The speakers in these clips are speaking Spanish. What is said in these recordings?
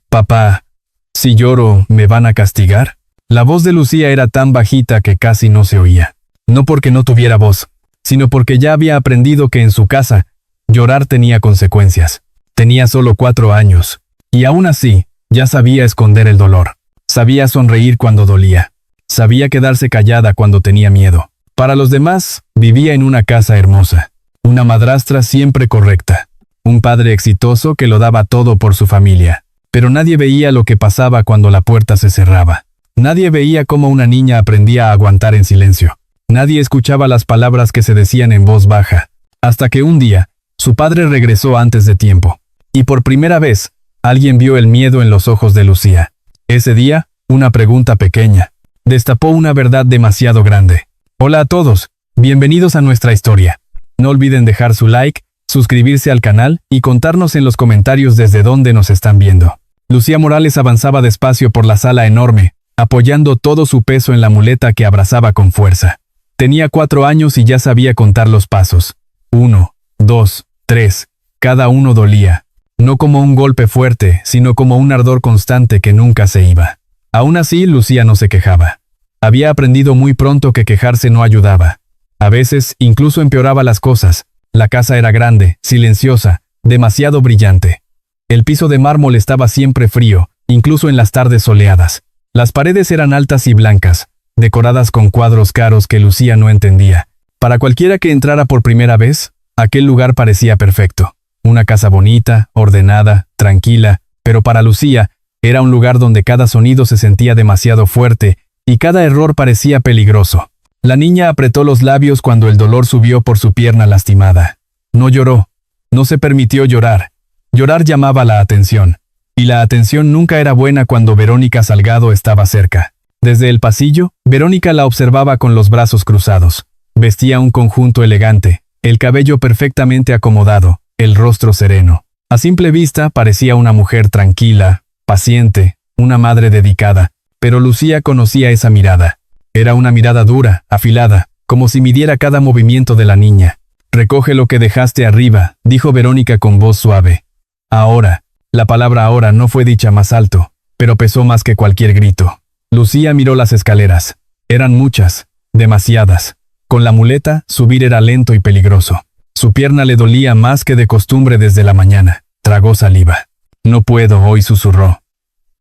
Papá, si lloro, ¿me van a castigar? La voz de Lucía era tan bajita que casi no se oía. No porque no tuviera voz, sino porque ya había aprendido que en su casa, llorar tenía consecuencias. Tenía solo 4 años, y aún así, ya sabía esconder el dolor. Sabía sonreír cuando dolía. Sabía quedarse callada cuando tenía miedo. Para los demás, vivía en una casa hermosa. Una madrastra siempre correcta. Un padre exitoso que lo daba todo por su familia. Pero nadie veía lo que pasaba cuando la puerta se cerraba. Nadie veía cómo una niña aprendía a aguantar en silencio. Nadie escuchaba las palabras que se decían en voz baja. Hasta que un día, su padre regresó antes de tiempo. Y por primera vez, alguien vio el miedo en los ojos de Lucía. Ese día, una pregunta pequeña destapó una verdad demasiado grande. Hola a todos, bienvenidos a nuestra historia. No olviden dejar su like, suscribirse al canal y contarnos en los comentarios desde dónde nos están viendo. Lucía Morales avanzaba despacio por la sala enorme, apoyando todo su peso en la muleta que abrazaba con fuerza. Tenía 4 años y ya sabía contar los pasos. 1, 2, 3. Cada uno dolía. No como un golpe fuerte, sino como un ardor constante que nunca se iba. Aún así, Lucía no se quejaba. Había aprendido muy pronto que quejarse no ayudaba. A veces, incluso empeoraba las cosas. La casa era grande, silenciosa, demasiado brillante. El piso de mármol estaba siempre frío, incluso en las tardes soleadas. Las paredes eran altas y blancas, decoradas con cuadros caros que Lucía no entendía. Para cualquiera que entrara por primera vez, aquel lugar parecía perfecto. Una casa bonita, ordenada, tranquila, pero para Lucía, era un lugar donde cada sonido se sentía demasiado fuerte y cada error parecía peligroso. La niña apretó los labios cuando el dolor subió por su pierna lastimada. No lloró. No se permitió llorar. Llorar llamaba la atención. Y la atención nunca era buena cuando Verónica Salgado estaba cerca. Desde el pasillo, Verónica la observaba con los brazos cruzados. Vestía un conjunto elegante, el cabello perfectamente acomodado, el rostro sereno. A simple vista parecía una mujer tranquila, paciente, una madre dedicada, pero Lucía conocía esa mirada. Era una mirada dura, afilada, como si midiera cada movimiento de la niña. «Recoge lo que dejaste arriba», dijo Verónica con voz suave. «Ahora». La palabra ahora no fue dicha más alto, pero pesó más que cualquier grito. Lucía miró las escaleras. Eran muchas, demasiadas. Con la muleta, subir era lento y peligroso. Su pierna le dolía más que de costumbre desde la mañana. Tragó saliva. «No puedo hoy», susurró.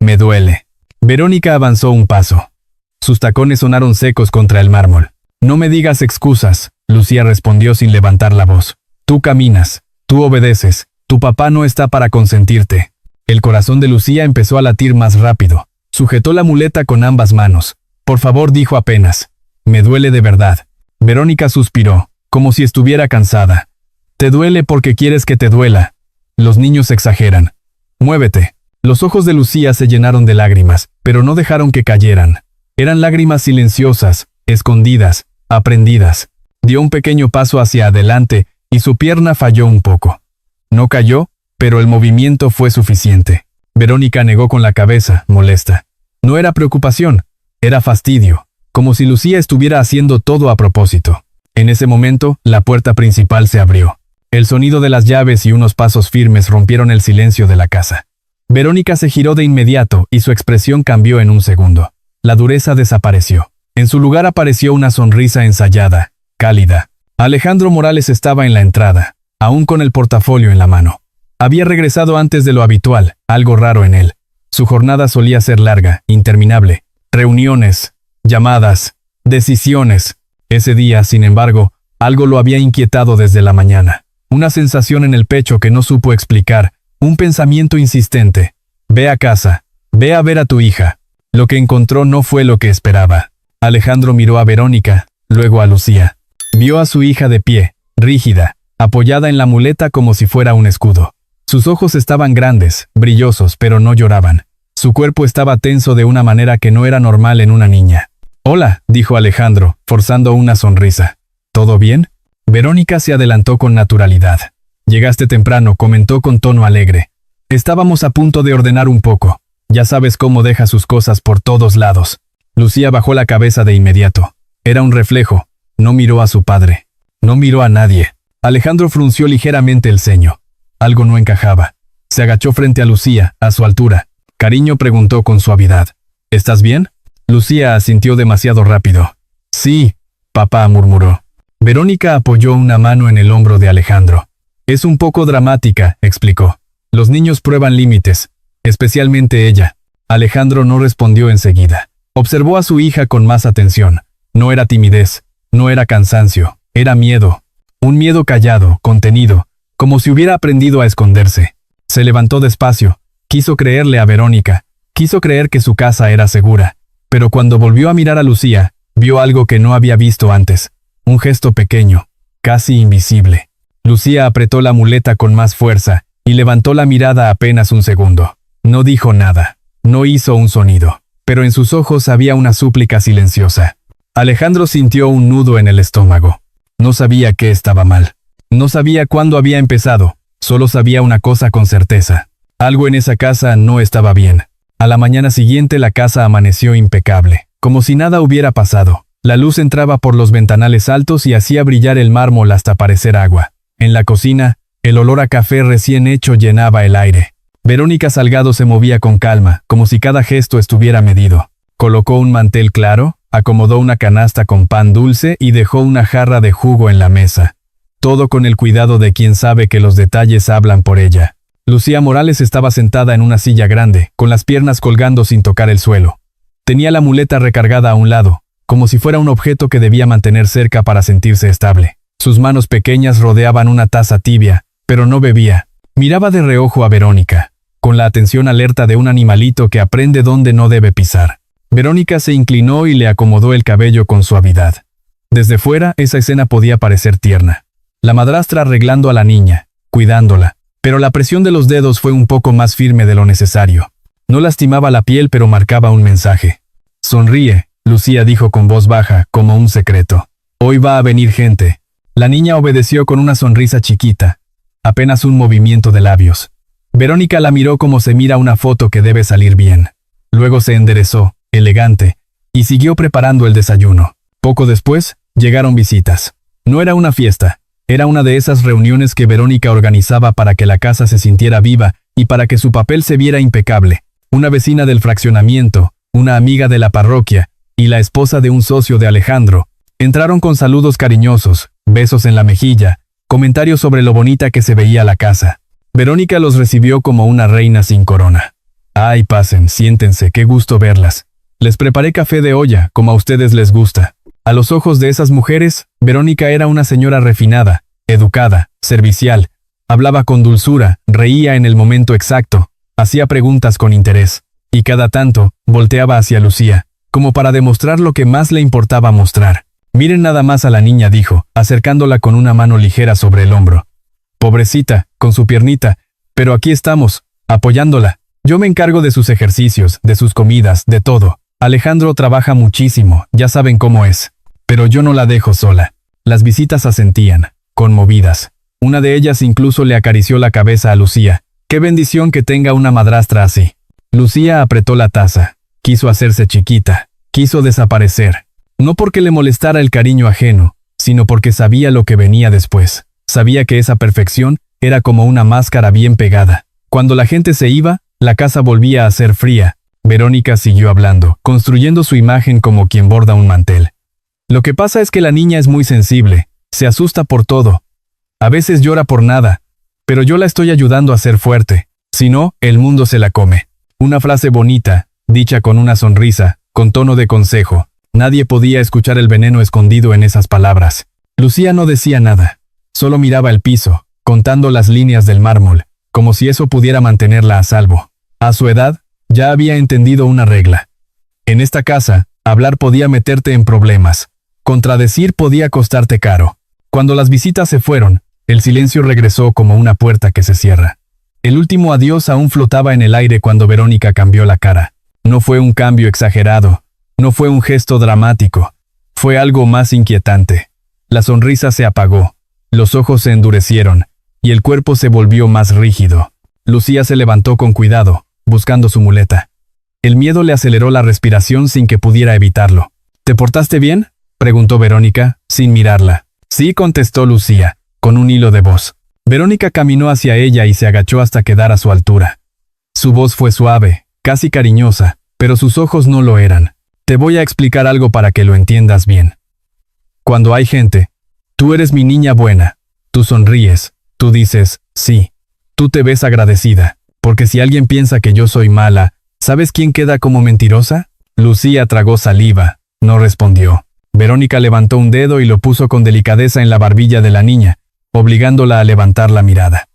«Me duele». Verónica avanzó un paso. Sus tacones sonaron secos contra el mármol. «No me digas excusas», Lucía respondió sin levantar la voz. «Tú caminas, tú obedeces, tu papá no está para consentirte». El corazón de Lucía empezó a latir más rápido. Sujetó la muleta con ambas manos. «Por favor», dijo apenas. «Me duele de verdad». Verónica suspiró, como si estuviera cansada. «Te duele porque quieres que te duela. Los niños exageran. Muévete». Los ojos de Lucía se llenaron de lágrimas, pero no dejaron que cayeran. Eran lágrimas silenciosas, escondidas, aprendidas. Dio un pequeño paso hacia adelante y su pierna falló un poco. No cayó, pero el movimiento fue suficiente. Verónica negó con la cabeza, molesta. No era preocupación, era fastidio, como si Lucía estuviera haciendo todo a propósito. En ese momento, la puerta principal se abrió. El sonido de las llaves y unos pasos firmes rompieron el silencio de la casa. Verónica se giró de inmediato y su expresión cambió en un segundo. La dureza desapareció. En su lugar apareció una sonrisa ensayada, cálida. Alejandro Morales estaba en la entrada, aún con el portafolio en la mano. Había regresado antes de lo habitual, algo raro en él. Su jornada solía ser larga, interminable. Reuniones, llamadas, decisiones. Ese día, sin embargo, algo lo había inquietado desde la mañana. Una sensación en el pecho que no supo explicar, un pensamiento insistente. «Ve a casa, ve a ver a tu hija». Lo que encontró no fue lo que esperaba. Alejandro miró a Verónica, luego a Lucía. Vio a su hija de pie, rígida, apoyada en la muleta como si fuera un escudo. Sus ojos estaban grandes, brillosos, pero no lloraban. Su cuerpo estaba tenso de una manera que no era normal en una niña. «Hola», dijo Alejandro, forzando una sonrisa. «¿Todo bien?» Verónica se adelantó con naturalidad. «Llegaste temprano», comentó con tono alegre. «Estábamos a punto de ordenar un poco. Ya sabes cómo deja sus cosas por todos lados». Lucía bajó la cabeza de inmediato. Era un reflejo. No miró a su padre. No miró a nadie. Alejandro frunció ligeramente el ceño. Algo no encajaba. Se agachó frente a Lucía, a su altura. Cariño, preguntó con suavidad. ¿Estás bien? Lucía asintió demasiado rápido. Sí, papá, murmuró. Verónica apoyó una mano en el hombro de Alejandro. Es un poco dramática, explicó. Los niños prueban límites, especialmente ella. Alejandro no respondió enseguida. Observó a su hija con más atención. No era timidez, no era cansancio, era miedo. Un miedo callado, contenido, como si hubiera aprendido a esconderse. Se levantó despacio, quiso creerle a Verónica, quiso creer que su casa era segura. Pero cuando volvió a mirar a Lucía, vio algo que no había visto antes. Un gesto pequeño, casi invisible. Lucía apretó la muleta con más fuerza y levantó la mirada apenas un segundo. No dijo nada, no hizo un sonido, pero en sus ojos había una súplica silenciosa. Alejandro sintió un nudo en el estómago. No sabía qué estaba mal. No sabía cuándo había empezado, solo sabía una cosa con certeza. Algo en esa casa no estaba bien. A la mañana siguiente la casa amaneció impecable, como si nada hubiera pasado. La luz entraba por los ventanales altos y hacía brillar el mármol hasta parecer agua. En la cocina, el olor a café recién hecho llenaba el aire. Verónica Salgado se movía con calma, como si cada gesto estuviera medido. Colocó un mantel claro, acomodó una canasta con pan dulce y dejó una jarra de jugo en la mesa. Todo con el cuidado de quien sabe que los detalles hablan por ella. Lucía Morales estaba sentada en una silla grande, con las piernas colgando sin tocar el suelo. Tenía la muleta recargada a un lado, como si fuera un objeto que debía mantener cerca para sentirse estable. Sus manos pequeñas rodeaban una taza tibia, pero no bebía. Miraba de reojo a Verónica, con la atención alerta de un animalito que aprende dónde no debe pisar. Verónica se inclinó y le acomodó el cabello con suavidad. Desde fuera, esa escena podía parecer tierna. La madrastra arreglando a la niña, cuidándola. Pero la presión de los dedos fue un poco más firme de lo necesario. No lastimaba la piel, pero marcaba un mensaje. Sonríe, Lucía dijo con voz baja, como un secreto. Hoy va a venir gente. La niña obedeció con una sonrisa chiquita, apenas un movimiento de labios. Verónica la miró como se mira una foto que debe salir bien. Luego se enderezó, elegante, y siguió preparando el desayuno. Poco después, llegaron visitas. No era una fiesta. Era una de esas reuniones que Verónica organizaba para que la casa se sintiera viva y para que su papel se viera impecable. Una vecina del fraccionamiento, una amiga de la parroquia y la esposa de un socio de Alejandro. Entraron con saludos cariñosos, besos en la mejilla, comentarios sobre lo bonita que se veía la casa. Verónica los recibió como una reina sin corona. Ay, pasen, siéntense, qué gusto verlas. Les preparé café de olla, como a ustedes les gusta. A los ojos de esas mujeres, Verónica era una señora refinada, educada, servicial. Hablaba con dulzura, reía en el momento exacto, hacía preguntas con interés. Y cada tanto, volteaba hacia Lucía, como para demostrar lo que más le importaba mostrar. Miren nada más a la niña, dijo, acercándola con una mano ligera sobre el hombro. Pobrecita, con su piernita, pero aquí estamos, apoyándola. Yo me encargo de sus ejercicios, de sus comidas, de todo. Alejandro trabaja muchísimo, ya saben cómo es. Pero yo no la dejo sola. Las visitas asentían, conmovidas. Una de ellas incluso le acarició la cabeza a Lucía. ¡Qué bendición que tenga una madrastra así! Lucía apretó la taza. Quiso hacerse chiquita. Quiso desaparecer. No porque le molestara el cariño ajeno, sino porque sabía lo que venía después. Sabía que esa perfección era como una máscara bien pegada. Cuando la gente se iba, la casa volvía a ser fría. Verónica siguió hablando, construyendo su imagen como quien borda un mantel. Lo que pasa es que la niña es muy sensible, se asusta por todo. A veces llora por nada, pero yo la estoy ayudando a ser fuerte. Si no, el mundo se la come. Una frase bonita, dicha con una sonrisa, con tono de consejo. Nadie podía escuchar el veneno escondido en esas palabras. Lucía no decía nada, solo miraba el piso, contando las líneas del mármol, como si eso pudiera mantenerla a salvo. A su edad, ya había entendido una regla. En esta casa, hablar podía meterte en problemas. Contradecir podía costarte caro. Cuando las visitas se fueron, el silencio regresó como una puerta que se cierra. El último adiós aún flotaba en el aire cuando Verónica cambió la cara. No fue un cambio exagerado, no fue un gesto dramático, fue algo más inquietante. La sonrisa se apagó, los ojos se endurecieron, y el cuerpo se volvió más rígido. Lucía se levantó con cuidado, buscando su muleta. El miedo le aceleró la respiración sin que pudiera evitarlo. ¿Te portaste bien?, preguntó Verónica, sin mirarla. Sí, contestó Lucía, con un hilo de voz. Verónica caminó hacia ella y se agachó hasta quedar a su altura. Su voz fue suave, casi cariñosa, pero sus ojos no lo eran. Te voy a explicar algo para que lo entiendas bien. Cuando hay gente, tú eres mi niña buena, tú sonríes, tú dices, sí, tú te ves agradecida, porque si alguien piensa que yo soy mala, ¿sabes quién queda como mentirosa? Lucía tragó saliva, no respondió. Verónica levantó un dedo y lo puso con delicadeza en la barbilla de la niña, obligándola a levantar la mirada.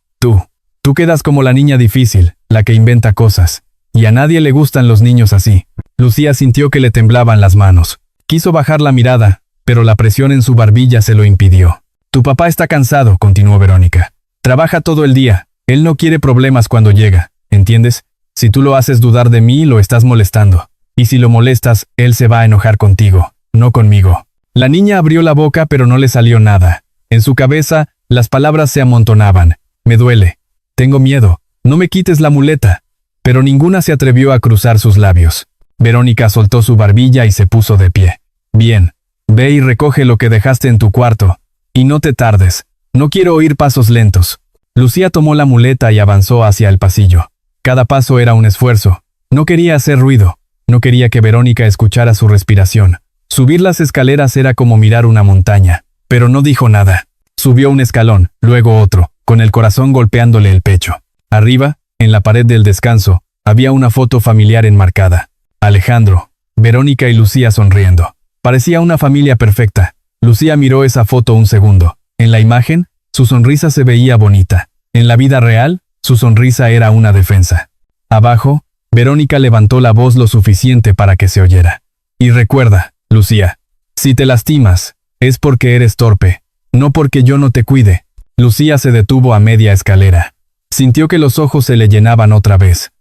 Tú quedas como la niña difícil, la que inventa cosas, y a nadie le gustan los niños así. Lucía sintió que le temblaban las manos. Quiso bajar la mirada, pero la presión en su barbilla se lo impidió. Tu papá está cansado, continuó Verónica. Trabaja todo el día. Él no quiere problemas cuando llega, ¿entiendes? Si tú lo haces dudar de mí, lo estás molestando. Y si lo molestas, él se va a enojar contigo, no conmigo. La niña abrió la boca, pero no le salió nada. En su cabeza, las palabras se amontonaban. Me duele. Tengo miedo. No me quites la muleta. Pero ninguna se atrevió a cruzar sus labios. Verónica soltó su barbilla y se puso de pie. Bien. Ve y recoge lo que dejaste en tu cuarto. Y no te tardes. No quiero oír pasos lentos. Lucía tomó la muleta y avanzó hacia el pasillo. Cada paso era un esfuerzo. No quería hacer ruido. No quería que Verónica escuchara su respiración. Subir las escaleras era como mirar una montaña. Pero no dijo nada. Subió un escalón, luego otro, con el corazón golpeándole el pecho. Arriba, en la pared del descanso, había una foto familiar enmarcada. Alejandro, Verónica y Lucía sonriendo. Parecía una familia perfecta. Lucía miró esa foto un segundo. En la imagen, su sonrisa se veía bonita. En la vida real, su sonrisa era una defensa. Abajo, Verónica levantó la voz lo suficiente para que se oyera. Y recuerda, Lucía, si te lastimas, es porque eres torpe, no porque yo no te cuide. Lucía se detuvo a media escalera. Sintió que los ojos se le llenaban otra vez.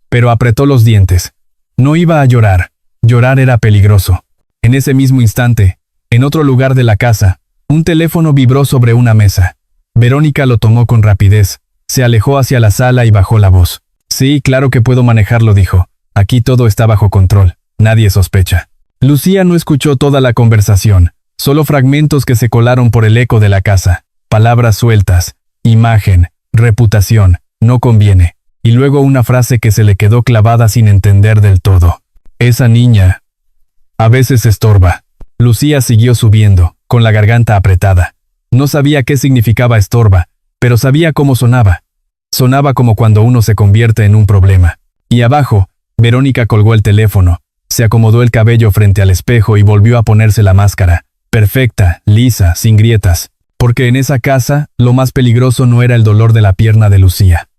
Pero apretó los dientes. No iba a llorar. Llorar era peligroso. En ese mismo instante, en otro lugar de la casa, un teléfono vibró sobre una mesa. Verónica lo tomó con rapidez, se alejó hacia la sala y bajó la voz. Sí, claro que puedo manejarlo, dijo. Aquí todo está bajo control. Nadie sospecha. Lucía no escuchó toda la conversación, solo fragmentos que se colaron por el eco de la casa. Palabras sueltas, imagen, reputación, no conviene. Y luego una frase que se le quedó clavada sin entender del todo. Esa niña a veces estorba. Lucía siguió subiendo, con la garganta apretada. No sabía qué significaba estorba, pero sabía cómo sonaba. Sonaba como cuando uno se convierte en un problema. Y abajo, Verónica colgó el teléfono, se acomodó el cabello frente al espejo y volvió a ponerse la máscara. Perfecta, lisa, sin grietas. Porque en esa casa, lo más peligroso no era el dolor de la pierna de Lucía.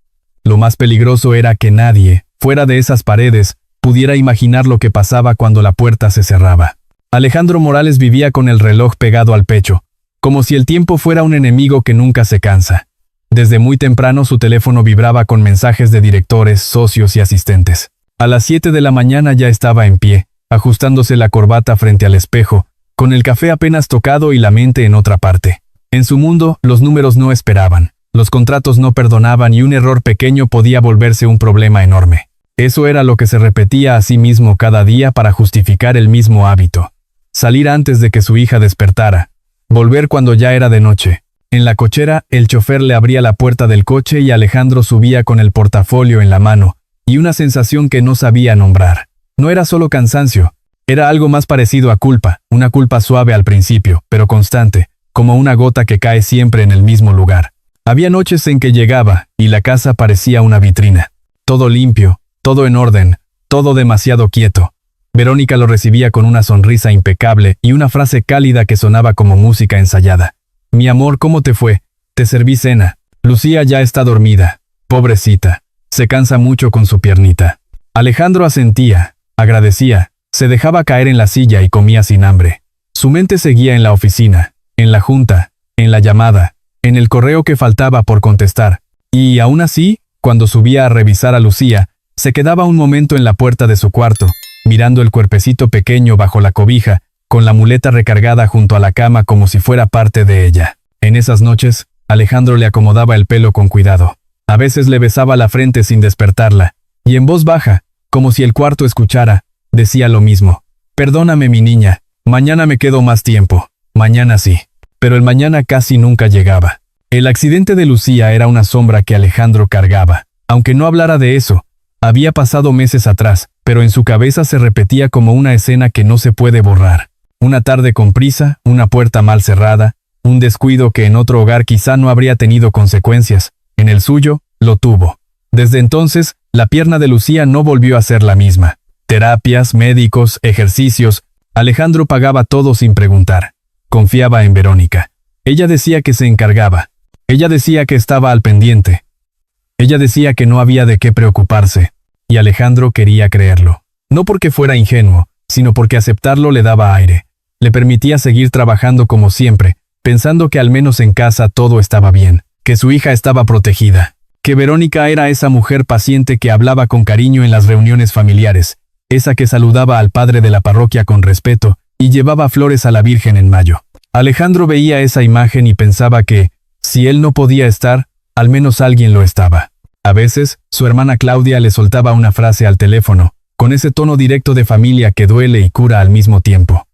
Lo más peligroso era que nadie, fuera de esas paredes, pudiera imaginar lo que pasaba cuando la puerta se cerraba. Alejandro Morales vivía con el reloj pegado al pecho, como si el tiempo fuera un enemigo que nunca se cansa. Desde muy temprano su teléfono vibraba con mensajes de directores, socios y asistentes. A las 7 de la mañana ya estaba en pie, ajustándose la corbata frente al espejo, con el café apenas tocado y la mente en otra parte. En su mundo, los números no esperaban, los contratos no perdonaban y un error pequeño podía volverse un problema enorme. Eso era lo que se repetía a sí mismo cada día para justificar el mismo hábito. Salir antes de que su hija despertara. Volver cuando ya era de noche. En la cochera, el chofer le abría la puerta del coche y Alejandro subía con el portafolio en la mano, y una sensación que no sabía nombrar. No era solo cansancio, era algo más parecido a culpa, una culpa suave al principio, pero constante, como una gota que cae siempre en el mismo lugar. Había noches en que llegaba, y la casa parecía una vitrina. Todo limpio, todo en orden, todo demasiado quieto. Verónica lo recibía con una sonrisa impecable y una frase cálida que sonaba como música ensayada. Mi amor, ¿cómo te fue? Te serví cena. Lucía ya está dormida. Pobrecita. Se cansa mucho con su piernita. Alejandro asentía, agradecía, se dejaba caer en la silla y comía sin hambre. Su mente seguía en la oficina, en la junta, en la llamada, en el correo que faltaba por contestar. Y aún así, cuando subía a revisar a Lucía, se quedaba un momento en la puerta de su cuarto, mirando el cuerpecito pequeño bajo la cobija, con la muleta recargada junto a la cama como si fuera parte de ella. En esas noches, Alejandro le acomodaba el pelo con cuidado. A veces le besaba la frente sin despertarla, y en voz baja, como si el cuarto escuchara, decía lo mismo. Perdóname, mi niña, mañana me quedo más tiempo. Mañana sí. Pero el mañana casi nunca llegaba. El accidente de Lucía era una sombra que Alejandro cargaba. Aunque no hablara de eso, Había pasado meses atrás, pero en su cabeza se repetía como una escena que no se puede borrar. Una tarde con prisa, una puerta mal cerrada, un descuido que en otro hogar quizá no habría tenido consecuencias, en el suyo, lo tuvo. Desde entonces, la pierna de Lucía no volvió a ser la misma. Terapias, médicos, ejercicios, Alejandro pagaba todo sin preguntar. Confiaba en Verónica. Ella decía que se encargaba. Ella decía que estaba al pendiente. Ella decía que no había de qué preocuparse. Y Alejandro quería creerlo. No porque fuera ingenuo, sino porque aceptarlo le daba aire. Le permitía seguir trabajando como siempre, pensando que al menos en casa todo estaba bien, que su hija estaba protegida, que Verónica era esa mujer paciente que hablaba con cariño en las reuniones familiares, esa que saludaba al padre de la parroquia con respeto y llevaba flores a la Virgen en mayo. Alejandro veía esa imagen y pensaba que, si él no podía estar, al menos alguien lo estaba. A veces, su hermana Claudia le soltaba una frase al teléfono, con ese tono directo de familia que duele y cura al mismo tiempo.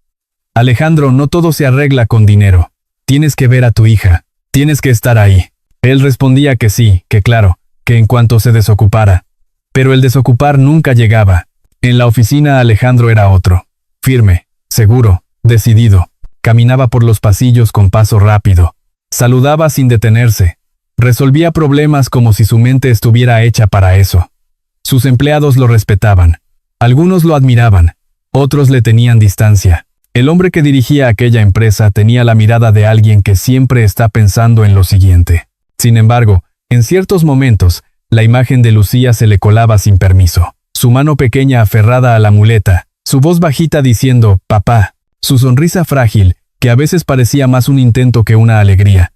Alejandro, no todo se arregla con dinero. Tienes que ver a tu hija. Tienes que estar ahí. Él respondía que sí, que claro, que en cuanto se desocupara. Pero el desocupar nunca llegaba. En la oficina Alejandro era otro. Firme, seguro, decidido. Caminaba por los pasillos con paso rápido. Saludaba sin detenerse. Resolvía problemas como si su mente estuviera hecha para eso. Sus empleados lo respetaban. Algunos lo admiraban. Otros le tenían distancia. El hombre que dirigía aquella empresa tenía la mirada de alguien que siempre está pensando en lo siguiente. Sin embargo, en ciertos momentos, la imagen de Lucía se le colaba sin permiso. Su mano pequeña aferrada a la muleta, su voz bajita diciendo, «papá», su sonrisa frágil, que a veces parecía más un intento que una alegría.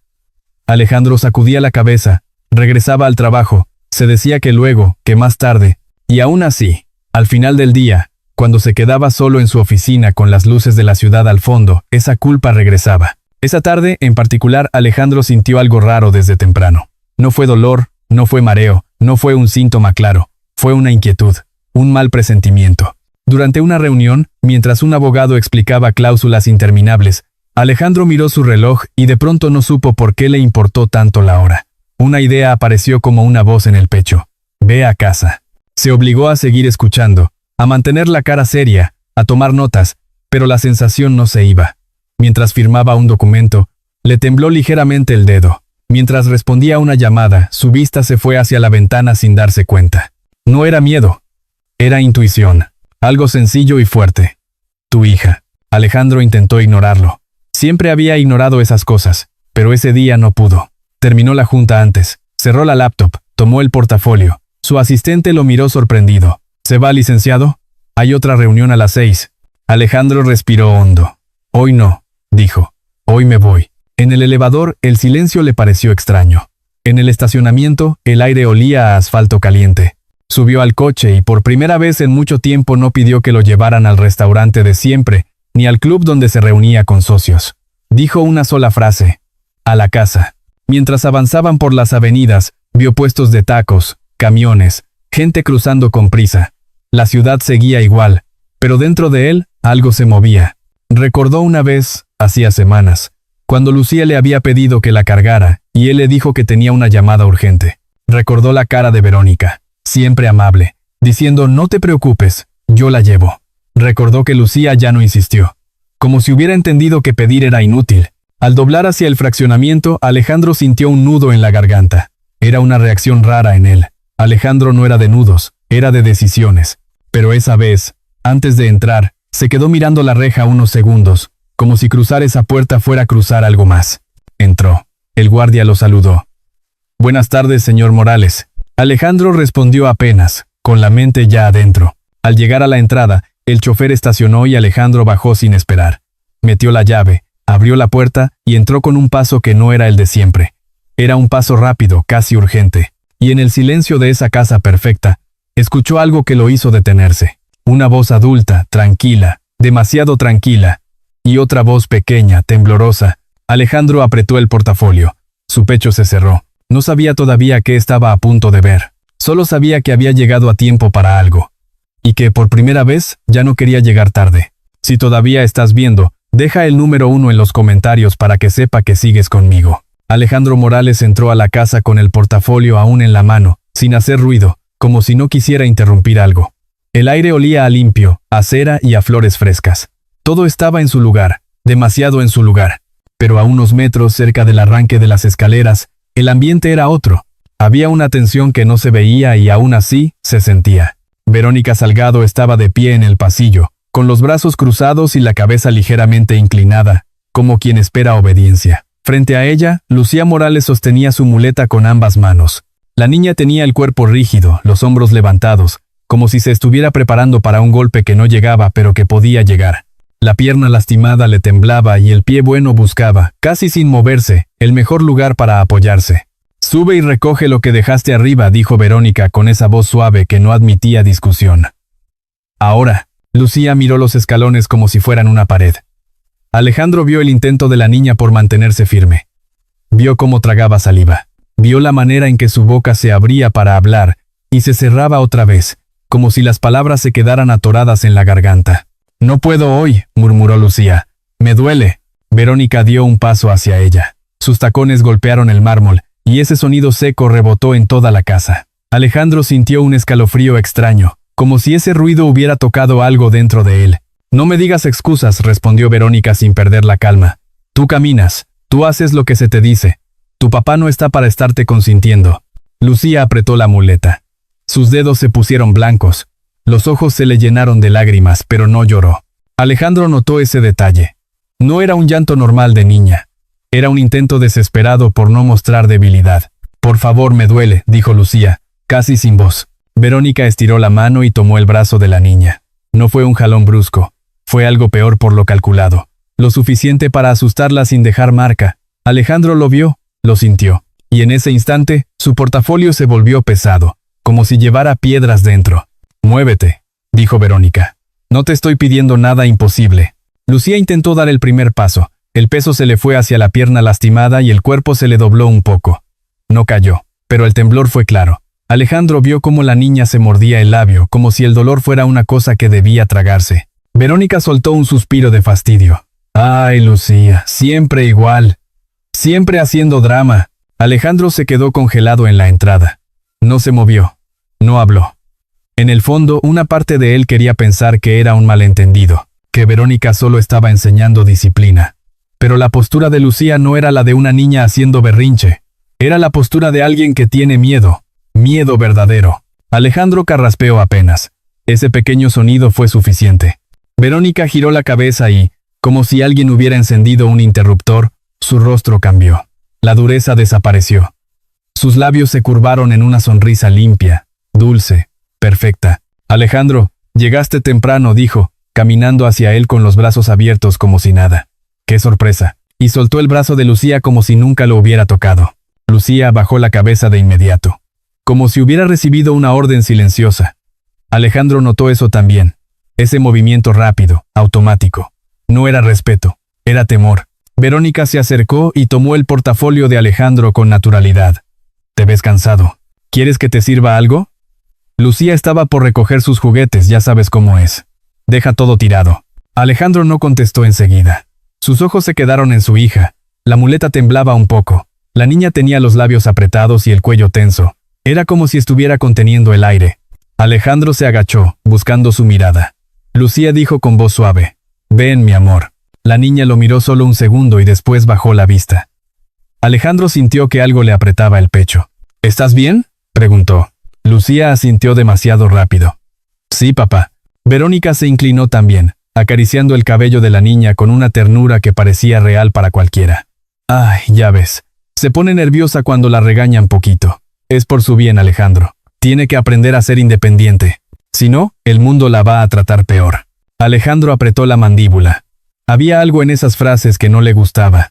Alejandro sacudía la cabeza, regresaba al trabajo, se decía que luego, que más tarde, y aún así, al final del día, cuando se quedaba solo en su oficina con las luces de la ciudad al fondo, esa culpa regresaba. Esa tarde, en particular, Alejandro sintió algo raro desde temprano. No fue dolor, no fue mareo, no fue un síntoma claro, fue una inquietud, un mal presentimiento. Durante una reunión, mientras un abogado explicaba cláusulas interminables, Alejandro miró su reloj y de pronto no supo por qué le importó tanto la hora. Una idea apareció como una voz en el pecho. «Ve a casa». Se obligó a seguir escuchando, a mantener la cara seria, a tomar notas, pero la sensación no se iba. Mientras firmaba un documento, le tembló ligeramente el dedo. Mientras respondía a una llamada, su vista se fue hacia la ventana sin darse cuenta. No era miedo. Era intuición. Algo sencillo y fuerte. Tu hija. Alejandro intentó ignorarlo. Siempre había ignorado esas cosas, pero ese día no pudo. Terminó la junta antes. Cerró la laptop, tomó el portafolio. Su asistente lo miró sorprendido. ¿Se va, licenciado? Hay otra reunión a las 6. Alejandro respiró hondo. Hoy no, dijo. Hoy me voy. En el elevador, el silencio le pareció extraño. En el estacionamiento, el aire olía a asfalto caliente. Subió al coche y por primera vez en mucho tiempo no pidió que lo llevaran al restaurante de siempre, ni al club donde se reunía con socios. Dijo una sola frase. A la casa. Mientras avanzaban por las avenidas, vio puestos de tacos, camiones, gente cruzando con prisa. La ciudad seguía igual, pero dentro de él, algo se movía. Recordó una vez, hacía semanas, cuando Lucía le había pedido que la cargara, y él le dijo que tenía una llamada urgente. Recordó la cara de Verónica, siempre amable, diciendo no te preocupes, yo la llevo. Recordó que Lucía ya no insistió, como si hubiera entendido que pedir era inútil. Al doblar hacia el fraccionamiento, Alejandro sintió un nudo en la garganta. Era una reacción rara en él. Alejandro no era de nudos, era de decisiones. Pero esa vez, antes de entrar, se quedó mirando la reja unos segundos, como si cruzar esa puerta fuera cruzar algo más. Entró. El guardia lo saludó. Buenas tardes, señor Morales. Alejandro respondió apenas, con la mente ya adentro. Al llegar a la entrada, el chofer estacionó y Alejandro bajó sin esperar. Metió la llave, abrió la puerta y entró con un paso que no era el de siempre. Era un paso rápido, casi urgente. Y en el silencio de esa casa perfecta, escuchó algo que lo hizo detenerse. Una voz adulta, tranquila, demasiado tranquila. Y otra voz pequeña, temblorosa. Alejandro apretó el portafolio. Su pecho se cerró. No sabía todavía qué estaba a punto de ver. Solo sabía que había llegado a tiempo para algo. Y que, por primera vez, ya no quería llegar tarde. Si todavía estás viendo, deja el número 1 en los comentarios para que sepa que sigues conmigo. Alejandro Morales entró a la casa con el portafolio aún en la mano, sin hacer ruido, como si no quisiera interrumpir algo. El aire olía a limpio, a cera y a flores frescas. Todo estaba en su lugar, demasiado en su lugar. Pero a unos metros cerca del arranque de las escaleras, el ambiente era otro. Había una tensión que no se veía y aún así se sentía. Verónica Salgado estaba de pie en el pasillo, con los brazos cruzados y la cabeza ligeramente inclinada, como quien espera obediencia. Frente a ella, Lucía Morales sostenía su muleta con ambas manos. La niña tenía el cuerpo rígido, los hombros levantados, como si se estuviera preparando para un golpe que no llegaba pero que podía llegar. La pierna lastimada le temblaba y el pie bueno buscaba, casi sin moverse, el mejor lugar para apoyarse. «Sube y recoge lo que dejaste arriba», dijo Verónica con esa voz suave que no admitía discusión. Ahora, Lucía miró los escalones como si fueran una pared. Alejandro vio el intento de la niña por mantenerse firme. Vio cómo tragaba saliva. Vio la manera en que su boca se abría para hablar y se cerraba otra vez, como si las palabras se quedaran atoradas en la garganta. «No puedo hoy», murmuró Lucía. «Me duele». Verónica dio un paso hacia ella. Sus tacones golpearon el mármol, y ese sonido seco rebotó en toda la casa. Alejandro sintió un escalofrío extraño, como si ese ruido hubiera tocado algo dentro de él. «No me digas excusas», respondió Verónica sin perder la calma. «Tú caminas, tú haces lo que se te dice. Tu papá no está para estarte consintiendo». Lucía apretó la muleta. Sus dedos se pusieron blancos. Los ojos se le llenaron de lágrimas, pero no lloró. Alejandro notó ese detalle. No era un llanto normal de niña. Era un intento desesperado por no mostrar debilidad. «Por favor, me duele», dijo Lucía, casi sin voz. Verónica estiró la mano y tomó el brazo de la niña. No fue un jalón brusco. Fue algo peor por lo calculado. Lo suficiente para asustarla sin dejar marca. Alejandro lo vio, lo sintió. Y en ese instante, su portafolio se volvió pesado, como si llevara piedras dentro. «Muévete», dijo Verónica. «No te estoy pidiendo nada imposible». Lucía intentó dar el primer paso. El peso se le fue hacia la pierna lastimada y el cuerpo se le dobló un poco. No cayó, pero el temblor fue claro. Alejandro vio cómo la niña se mordía el labio, como si el dolor fuera una cosa que debía tragarse. Verónica soltó un suspiro de fastidio. «Ay, Lucía, siempre igual. Siempre haciendo drama». Alejandro se quedó congelado en la entrada. No se movió. No habló. En el fondo, una parte de él quería pensar que era un malentendido, que Verónica solo estaba enseñando disciplina. Pero la postura de Lucía no era la de una niña haciendo berrinche. Era la postura de alguien que tiene miedo. Miedo verdadero. Alejandro carraspeó apenas. Ese pequeño sonido fue suficiente. Verónica giró la cabeza y, como si alguien hubiera encendido un interruptor, su rostro cambió. La dureza desapareció. Sus labios se curvaron en una sonrisa limpia, dulce, perfecta. «Alejandro, llegaste temprano», dijo, caminando hacia él con los brazos abiertos como si nada. «¡Qué sorpresa!» Y soltó el brazo de Lucía como si nunca lo hubiera tocado. Lucía bajó la cabeza de inmediato, como si hubiera recibido una orden silenciosa. Alejandro notó eso también. Ese movimiento rápido, automático. No era respeto, era temor. Verónica se acercó y tomó el portafolio de Alejandro con naturalidad. «Te ves cansado. ¿Quieres que te sirva algo?» Lucía estaba por recoger sus juguetes, ya sabes cómo es. Deja todo tirado. Alejandro no contestó enseguida. Sus ojos se quedaron en su hija. La muleta temblaba un poco. La niña tenía los labios apretados y el cuello tenso. Era como si estuviera conteniendo el aire. Alejandro se agachó, buscando su mirada. Lucía dijo con voz suave: «Ven, mi amor». La niña lo miró solo un segundo y después bajó la vista. Alejandro sintió que algo le apretaba el pecho. «¿Estás bien?», preguntó. Lucía asintió demasiado rápido. «Sí, papá». Verónica se inclinó también, acariciando el cabello de la niña con una ternura que parecía real para cualquiera. «Ay, ya ves. Se pone nerviosa cuando la regañan poquito. Es por su bien, Alejandro. Tiene que aprender a ser independiente. Si no, el mundo la va a tratar peor». Alejandro apretó la mandíbula. Había algo en esas frases que no le gustaba.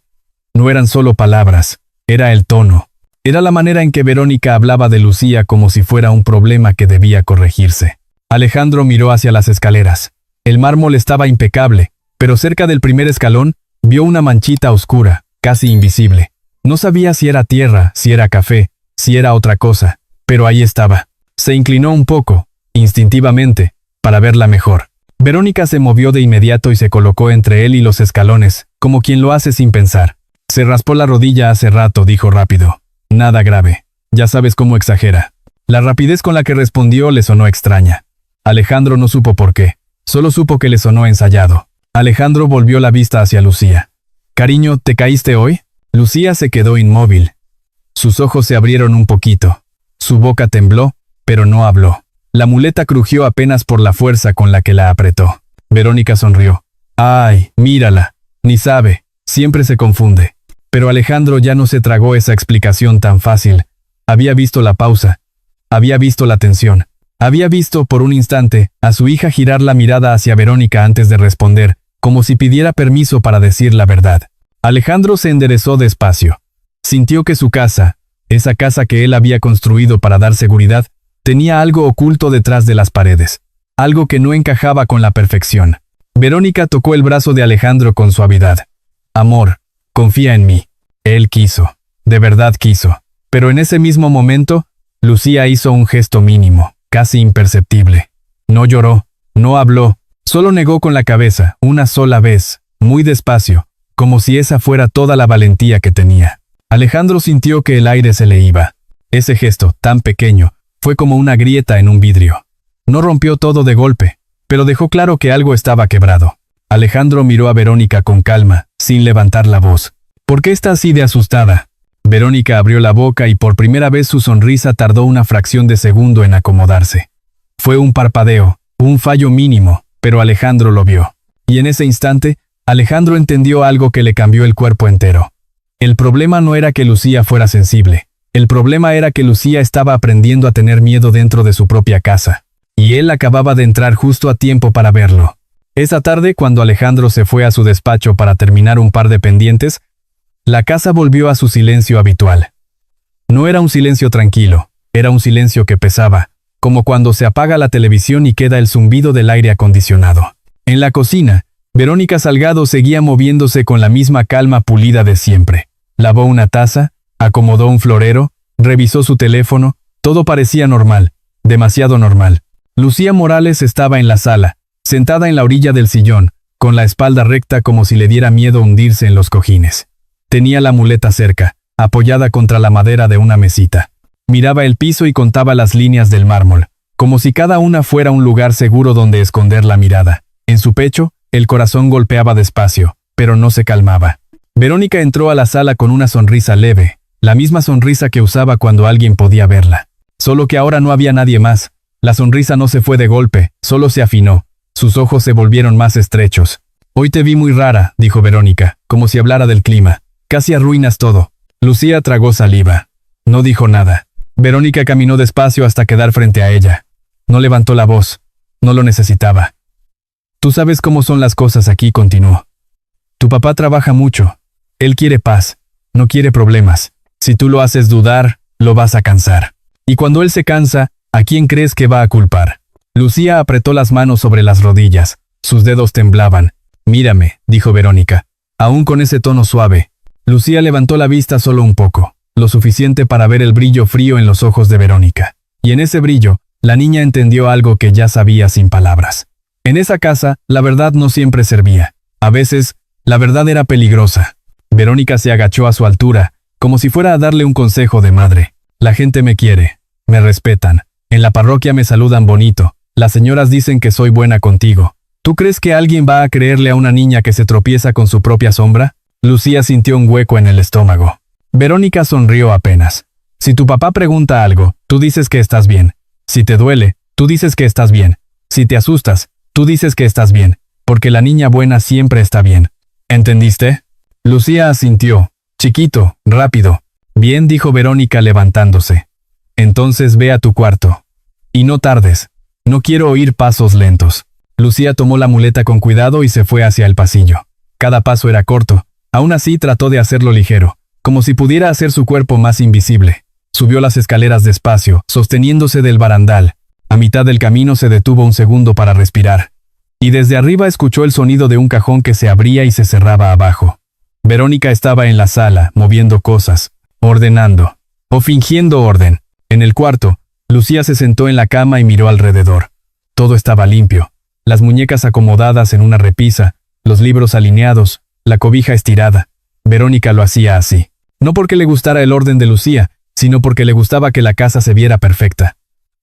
No eran solo palabras, era el tono. Era la manera en que Verónica hablaba de Lucía como si fuera un problema que debía corregirse. Alejandro miró hacia las escaleras. El mármol estaba impecable, pero cerca del primer escalón vio una manchita oscura, casi invisible. No sabía si era tierra, si era café, si era otra cosa, pero ahí estaba. Se inclinó un poco, instintivamente, para verla mejor. Verónica se movió de inmediato y se colocó entre él y los escalones, como quien lo hace sin pensar. «Se raspó la rodilla hace rato», dijo rápido. «Nada grave. Ya sabes cómo exagera». La rapidez con la que respondió le sonó extraña. Alejandro no supo por qué, solo supo que le sonó ensayado. Alejandro volvió la vista hacia Lucía. «Cariño, ¿te caíste hoy?» Lucía se quedó inmóvil. Sus ojos se abrieron un poquito. Su boca tembló, pero no habló. La muleta crujió apenas por la fuerza con la que la apretó. Verónica sonrió. «Ay, mírala. Ni sabe. Siempre se confunde». Pero Alejandro ya no se tragó esa explicación tan fácil. Había visto la pausa. Había visto la tensión. Había visto, por un instante, a su hija girar la mirada hacia Verónica antes de responder, como si pidiera permiso para decir la verdad. Alejandro se enderezó despacio. Sintió que su casa, esa casa que él había construido para dar seguridad, tenía algo oculto detrás de las paredes. Algo que no encajaba con la perfección. Verónica tocó el brazo de Alejandro con suavidad. «Amor, confía en mí». Él quiso. De verdad quiso. Pero en ese mismo momento, Lucía hizo un gesto mínimo, casi imperceptible. No lloró, no habló, solo negó con la cabeza, una sola vez, muy despacio, como si esa fuera toda la valentía que tenía. Alejandro sintió que el aire se le iba. Ese gesto, tan pequeño, fue como una grieta en un vidrio. No rompió todo de golpe, pero dejó claro que algo estaba quebrado. Alejandro miró a Verónica con calma, sin levantar la voz. «¿Por qué está así de asustada?» Verónica abrió la boca y por primera vez su sonrisa tardó una fracción de segundo en acomodarse. Fue un parpadeo, un fallo mínimo, pero Alejandro lo vio. Y en ese instante, Alejandro entendió algo que le cambió el cuerpo entero. El problema no era que Lucía fuera sensible. El problema era que Lucía estaba aprendiendo a tener miedo dentro de su propia casa. Y él acababa de entrar justo a tiempo para verlo. Esa tarde, cuando Alejandro se fue a su despacho para terminar un par de pendientes, la casa volvió a su silencio habitual. No era un silencio tranquilo, era un silencio que pesaba, como cuando se apaga la televisión y queda el zumbido del aire acondicionado. En la cocina, Verónica Salgado seguía moviéndose con la misma calma pulida de siempre. Lavó una taza, acomodó un florero, revisó su teléfono, todo parecía normal, demasiado normal. Lucía Morales estaba en la sala, sentada en la orilla del sillón, con la espalda recta como si le diera miedo hundirse en los cojines. Tenía la muleta cerca, apoyada contra la madera de una mesita. Miraba el piso y contaba las líneas del mármol, como si cada una fuera un lugar seguro donde esconder la mirada. En su pecho, el corazón golpeaba despacio, pero no se calmaba. Verónica entró a la sala con una sonrisa leve, la misma sonrisa que usaba cuando alguien podía verla. Solo que ahora no había nadie más. La sonrisa no se fue de golpe, solo se afinó. Sus ojos se volvieron más estrechos. «Hoy te vi muy rara», dijo Verónica, como si hablara del clima. «Casi arruinas todo». Lucía tragó saliva. No dijo nada. Verónica caminó despacio hasta quedar frente a ella. No levantó la voz. No lo necesitaba. «Tú sabes cómo son las cosas aquí», continuó. «Tu papá trabaja mucho. Él quiere paz. No quiere problemas. Si tú lo haces dudar, lo vas a cansar. Y cuando él se cansa, ¿a quién crees que va a culpar?» Lucía apretó las manos sobre las rodillas. Sus dedos temblaban. «Mírame», dijo Verónica, aún con ese tono suave. Lucía levantó la vista solo un poco, lo suficiente para ver el brillo frío en los ojos de Verónica. Y en ese brillo, la niña entendió algo que ya sabía sin palabras. En esa casa, la verdad no siempre servía. A veces, la verdad era peligrosa. Verónica se agachó a su altura, como si fuera a darle un consejo de madre. «La gente me quiere, me respetan. En la parroquia me saludan bonito. Las señoras dicen que soy buena contigo. ¿Tú crees que alguien va a creerle a una niña que se tropieza con su propia sombra?» Lucía sintió un hueco en el estómago. Verónica sonrió apenas. «Si tu papá pregunta algo, tú dices que estás bien. Si te duele, tú dices que estás bien. Si te asustas, tú dices que estás bien, porque la niña buena siempre está bien. ¿Entendiste?» Lucía asintió. «Chiquito, rápido». «Bien», dijo Verónica levantándose. «Entonces ve a tu cuarto. Y no tardes. No quiero oír pasos lentos». Lucía tomó la muleta con cuidado y se fue hacia el pasillo. Cada paso era corto. Aún así trató de hacerlo ligero, como si pudiera hacer su cuerpo más invisible. Subió las escaleras despacio, sosteniéndose del barandal. A mitad del camino se detuvo un segundo para respirar. Y desde arriba escuchó el sonido de un cajón que se abría y se cerraba abajo. Verónica estaba en la sala, moviendo cosas, ordenando, o fingiendo orden. En el cuarto, Lucía se sentó en la cama y miró alrededor. Todo estaba limpio. Las muñecas acomodadas en una repisa, los libros alineados, la cobija estirada. Verónica lo hacía así. No porque le gustara el orden de Lucía, sino porque le gustaba que la casa se viera perfecta.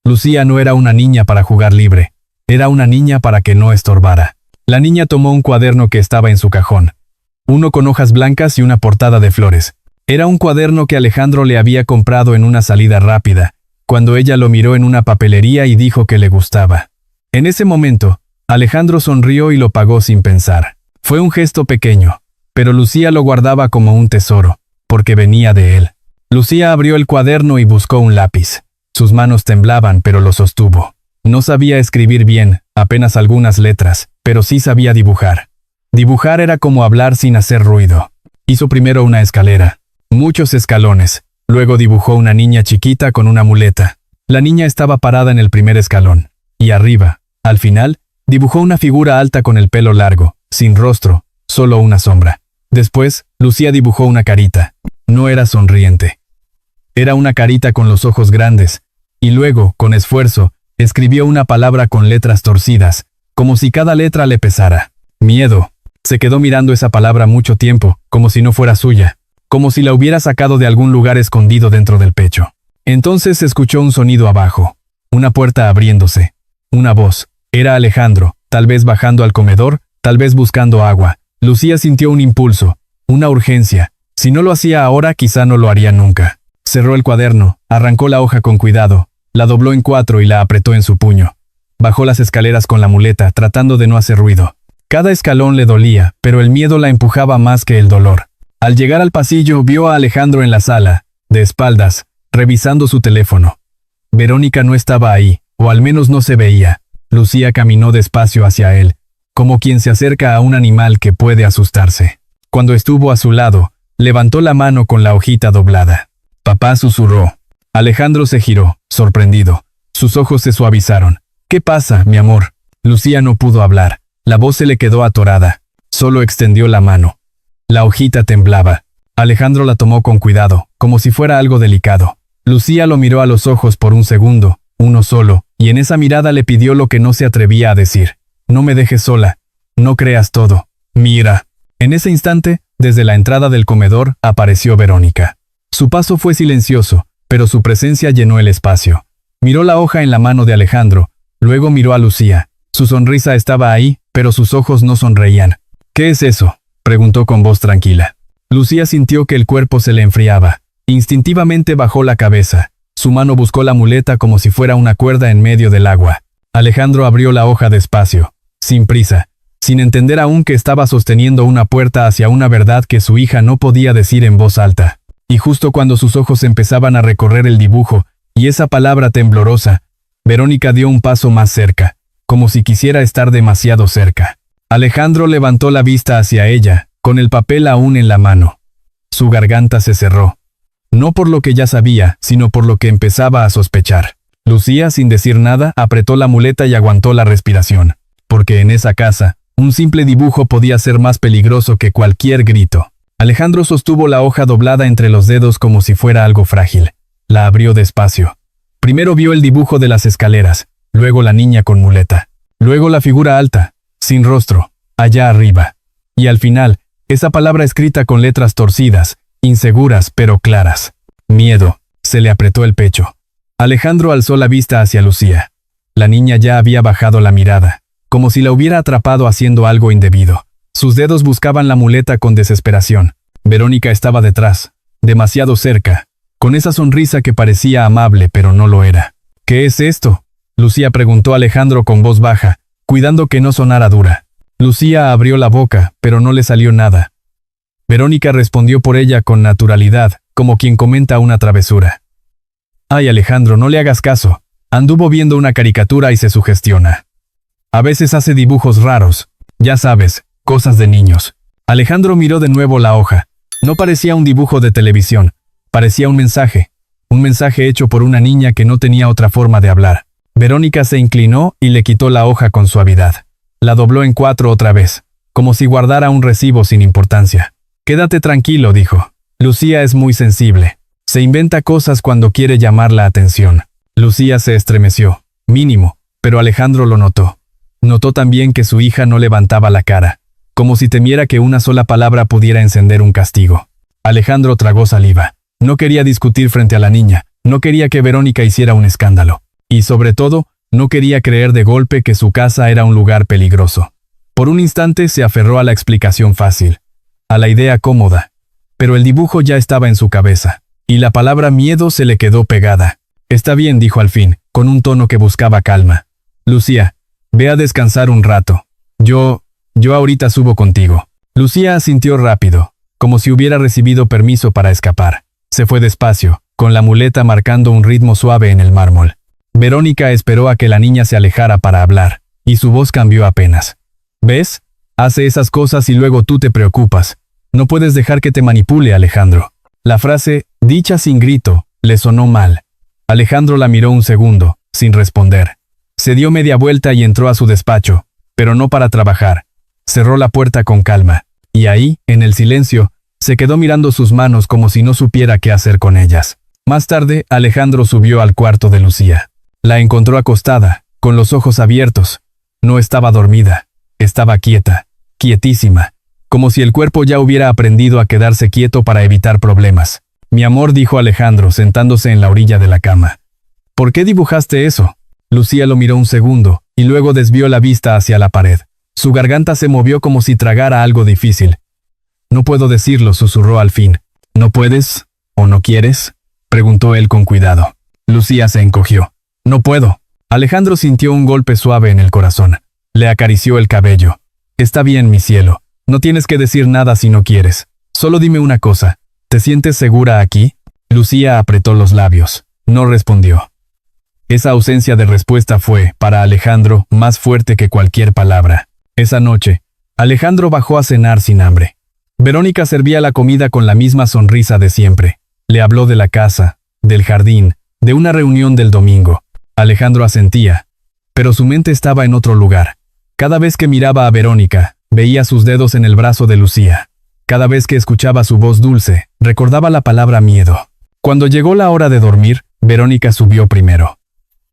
Lucía no era una niña para jugar libre, era una niña para que no estorbara. La niña tomó un cuaderno que estaba en su cajón. Uno con hojas blancas y una portada de flores. Era un cuaderno que Alejandro le había comprado en una salida rápida, cuando ella lo miró en una papelería y dijo que le gustaba. En ese momento, Alejandro sonrió y lo pagó sin pensar. Fue un gesto pequeño, pero Lucía lo guardaba como un tesoro, porque venía de él. Lucía abrió el cuaderno y buscó un lápiz. Sus manos temblaban, pero lo sostuvo. No sabía escribir bien, apenas algunas letras, pero sí sabía dibujar. Dibujar era como hablar sin hacer ruido. Hizo primero una escalera, muchos escalones, luego dibujó una niña chiquita con una muleta. La niña estaba parada en el primer escalón, y arriba, al final, dibujó una figura alta con el pelo largo, sin rostro, solo una sombra. Después, Lucía dibujó una carita. No era sonriente. Era una carita con los ojos grandes, y luego, con esfuerzo, escribió una palabra con letras torcidas, como si cada letra le pesara. Miedo. Se quedó mirando esa palabra mucho tiempo, como si no fuera suya, como si la hubiera sacado de algún lugar escondido dentro del pecho. Entonces escuchó un sonido abajo, una puerta abriéndose, una voz. Era Alejandro, tal vez bajando al comedor, tal vez buscando agua. Lucía sintió un impulso, una urgencia. Si no lo hacía ahora, quizá no lo haría nunca. Cerró el cuaderno, arrancó la hoja con cuidado, la dobló en 4 y la apretó en su puño. Bajó las escaleras con la muleta, tratando de no hacer ruido. Cada escalón le dolía, pero el miedo la empujaba más que el dolor. Al llegar al pasillo, vio a Alejandro en la sala, de espaldas, revisando su teléfono. Verónica no estaba ahí, o al menos no se veía. Lucía caminó despacio hacia él, como quien se acerca a un animal que puede asustarse. Cuando estuvo a su lado, levantó la mano con la hojita doblada. Papá susurró. Alejandro se giró, sorprendido. Sus ojos se suavizaron. ¿Qué pasa, mi amor? Lucía no pudo hablar. La voz se le quedó atorada. Solo extendió la mano. La hojita temblaba. Alejandro la tomó con cuidado, como si fuera algo delicado. Lucía lo miró a los ojos por un segundo, uno solo, y en esa mirada le pidió lo que no se atrevía a decir. No me dejes sola. No creas todo. Mira. En ese instante, desde la entrada del comedor, apareció Verónica. Su paso fue silencioso, pero su presencia llenó el espacio. Miró la hoja en la mano de Alejandro, luego miró a Lucía. Su sonrisa estaba ahí, pero sus ojos no sonreían. ¿Qué es eso?, preguntó con voz tranquila. Lucía sintió que el cuerpo se le enfriaba. Instintivamente bajó la cabeza. Su mano buscó la muleta como si fuera una cuerda en medio del agua. Alejandro abrió la hoja despacio, sin prisa, sin entender aún que estaba sosteniendo una puerta hacia una verdad que su hija no podía decir en voz alta. Y justo cuando sus ojos empezaban a recorrer el dibujo, y esa palabra temblorosa, Verónica dio un paso más cerca, como si quisiera estar demasiado cerca. Alejandro levantó la vista hacia ella, con el papel aún en la mano. Su garganta se cerró. No por lo que ya sabía, sino por lo que empezaba a sospechar. Lucía, sin decir nada, apretó la muleta y aguantó la respiración. Porque en esa casa, un simple dibujo podía ser más peligroso que cualquier grito. Alejandro sostuvo la hoja doblada entre los dedos como si fuera algo frágil. La abrió despacio. Primero vio el dibujo de las escaleras, luego la niña con muleta, luego la figura alta, sin rostro, allá arriba. Y al final, esa palabra escrita con letras torcidas, inseguras pero claras. Miedo. Se le apretó el pecho. Alejandro alzó la vista hacia Lucía. La niña ya había bajado la mirada, como si la hubiera atrapado haciendo algo indebido. Sus dedos buscaban la muleta con desesperación. Verónica estaba detrás, demasiado cerca, con esa sonrisa que parecía amable pero no lo era. ¿Qué es esto?, Lucía preguntó a Alejandro con voz baja, cuidando que no sonara dura. Lucía abrió la boca, pero no le salió nada. Verónica respondió por ella con naturalidad, como quien comenta una travesura. Ay, Alejandro, no le hagas caso. Anduvo viendo una caricatura y se sugestiona. A veces hace dibujos raros, ya sabes, cosas de niños. Alejandro miró de nuevo la hoja. No parecía un dibujo de televisión, parecía un mensaje hecho por una niña que no tenía otra forma de hablar. Verónica se inclinó y le quitó la hoja con suavidad. La dobló en 4 otra vez, como si guardara un recibo sin importancia. Quédate tranquilo, dijo. Lucía es muy sensible. Se inventa cosas cuando quiere llamar la atención. Lucía se estremeció, mínimo, pero Alejandro lo notó. Notó también que su hija no levantaba la cara, como si temiera que una sola palabra pudiera encender un castigo. Alejandro tragó saliva. No quería discutir frente a la niña, no quería que Verónica hiciera un escándalo. Y sobre todo, no quería creer de golpe que su casa era un lugar peligroso. Por un instante se aferró a la explicación fácil, a la idea cómoda, pero el dibujo ya estaba en su cabeza, y la palabra miedo se le quedó pegada. Está bien, dijo al fin, con un tono que buscaba calma. Lucía, ve a descansar un rato. Yo ahorita subo contigo. Lucía asintió rápido, como si hubiera recibido permiso para escapar. Se fue despacio, con la muleta marcando un ritmo suave en el mármol. Verónica esperó a que la niña se alejara para hablar, y su voz cambió apenas. ¿Ves? Hace esas cosas y luego tú te preocupas. No puedes dejar que te manipule, Alejandro. La frase, dicha sin grito, le sonó mal. Alejandro la miró un segundo, sin responder. Se dio media vuelta y entró a su despacho, pero no para trabajar. Cerró la puerta con calma, y ahí, en el silencio, se quedó mirando sus manos como si no supiera qué hacer con ellas. Más tarde, Alejandro subió al cuarto de Lucía. La encontró acostada, con los ojos abiertos. No estaba dormida, estaba quieta, quietísima, como si el cuerpo ya hubiera aprendido a quedarse quieto para evitar problemas. Mi amor, dijo Alejandro, sentándose en la orilla de la cama. ¿Por qué dibujaste eso? Lucía lo miró un segundo, y luego desvió la vista hacia la pared. Su garganta se movió como si tragara algo difícil. No puedo decirlo, susurró al fin. ¿No puedes? ¿O no quieres? Preguntó él con cuidado. Lucía se encogió. No puedo. Alejandro sintió un golpe suave en el corazón. Le acarició el cabello. Está bien, mi cielo. No tienes que decir nada si no quieres. Solo dime una cosa. ¿Te sientes segura aquí? Lucía apretó los labios. No respondió. Esa ausencia de respuesta fue, para Alejandro, más fuerte que cualquier palabra. Esa noche, Alejandro bajó a cenar sin hambre. Verónica servía la comida con la misma sonrisa de siempre. Le habló de la casa, del jardín, de una reunión del domingo. Alejandro asentía, pero su mente estaba en otro lugar. Cada vez que miraba a Verónica, veía sus dedos en el brazo de Lucía. Cada vez que escuchaba su voz dulce, recordaba la palabra miedo. Cuando llegó la hora de dormir, Verónica subió primero.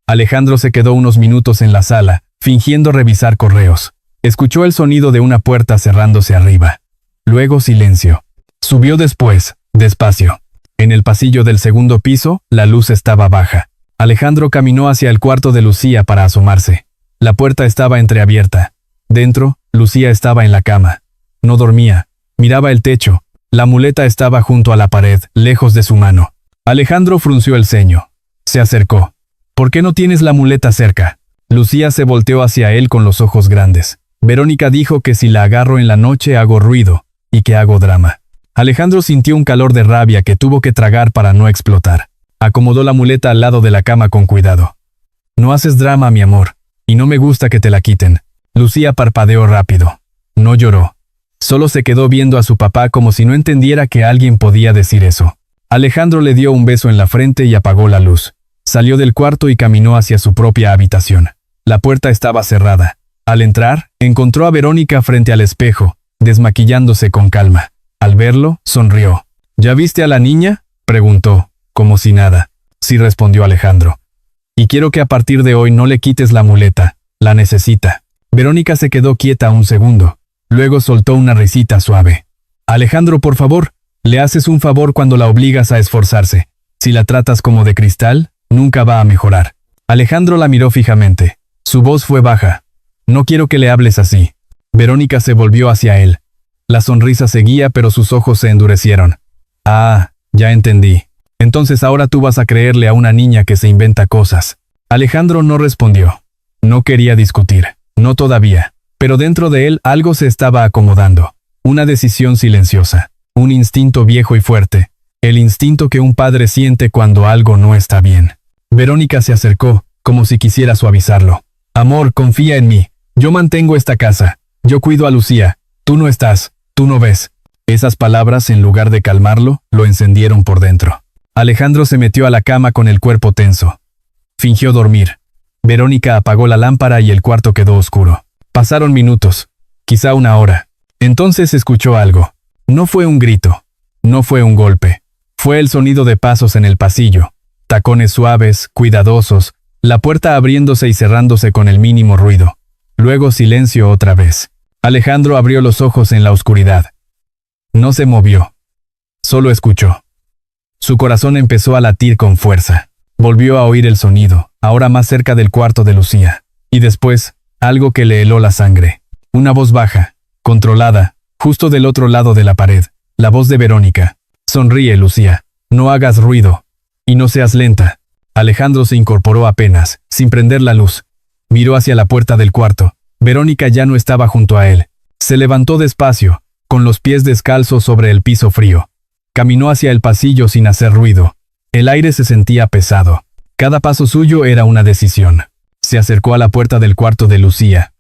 Alejandro se quedó unos minutos en la sala, fingiendo revisar correos. Escuchó el sonido de una puerta cerrándose arriba. Luego silencio. Subió después, despacio. En el pasillo del segundo piso, la luz estaba baja. Alejandro caminó hacia el cuarto de Lucía para asomarse. La puerta estaba entreabierta. Dentro, Lucía estaba en la cama. No dormía. Miraba el techo. La muleta estaba junto a la pared, lejos de su mano. Alejandro frunció el ceño. Se acercó. ¿Por qué no tienes la muleta cerca? Lucía se volteó hacia él con los ojos grandes. Verónica dijo que si la agarro en la noche hago ruido, y que hago drama. Alejandro sintió un calor de rabia que tuvo que tragar para no explotar. Acomodó la muleta al lado de la cama con cuidado. No haces drama, mi amor, y no me gusta que te la quiten. Lucía parpadeó rápido. No lloró. Solo se quedó viendo a su papá como si no entendiera que alguien podía decir eso. Alejandro le dio un beso en la frente y apagó la luz. Salió del cuarto y caminó hacia su propia habitación. La puerta estaba cerrada. Al entrar, encontró a Verónica frente al espejo, desmaquillándose con calma. Al verlo, sonrió. ¿Ya viste a la niña?, preguntó, como si nada. Sí, respondió Alejandro. Y quiero que a partir de hoy no le quites la muleta. La necesita. Verónica se quedó quieta un segundo. Luego soltó una risita suave. Alejandro, por favor, le haces un favor cuando la obligas a esforzarse. Si la tratas como de cristal, nunca va a mejorar. Alejandro la miró fijamente. Su voz fue baja. No quiero que le hables así. Verónica se volvió hacia él. La sonrisa seguía, pero sus ojos se endurecieron. Ah, ya entendí. Entonces ahora tú vas a creerle a una niña que se inventa cosas. Alejandro no respondió. No quería discutir. No todavía. Pero dentro de él algo se estaba acomodando. Una decisión silenciosa. Un instinto viejo y fuerte. El instinto que un padre siente cuando algo no está bien. Verónica se acercó, como si quisiera suavizarlo. Amor, confía en mí. Yo mantengo esta casa. Yo cuido a Lucía. Tú no estás. Tú no ves. Esas palabras, en lugar de calmarlo, lo encendieron por dentro. Alejandro se metió a la cama con el cuerpo tenso. Fingió dormir. Verónica apagó la lámpara y el cuarto quedó oscuro. Pasaron minutos. Quizá una hora. Entonces escuchó algo. No fue un grito. No fue un golpe. Fue el sonido de pasos en el pasillo. Tacones suaves, cuidadosos, la puerta abriéndose y cerrándose con el mínimo ruido. Luego silencio otra vez. Alejandro abrió los ojos en la oscuridad. No se movió. Solo escuchó. Su corazón empezó a latir con fuerza. Volvió a oír el sonido, ahora más cerca del cuarto de Lucía. Y después, algo que le heló la sangre. Una voz baja, controlada, justo del otro lado de la pared. La voz de Verónica. Sonríe, Lucía. No hagas ruido. Y no seas lenta. Alejandro se incorporó apenas, sin prender la luz. Miró hacia la puerta del cuarto. Verónica ya no estaba junto a él. Se levantó despacio, con los pies descalzos sobre el piso frío. Caminó hacia el pasillo sin hacer ruido. El aire se sentía pesado. Cada paso suyo era una decisión. Se acercó a la puerta del cuarto de Lucía.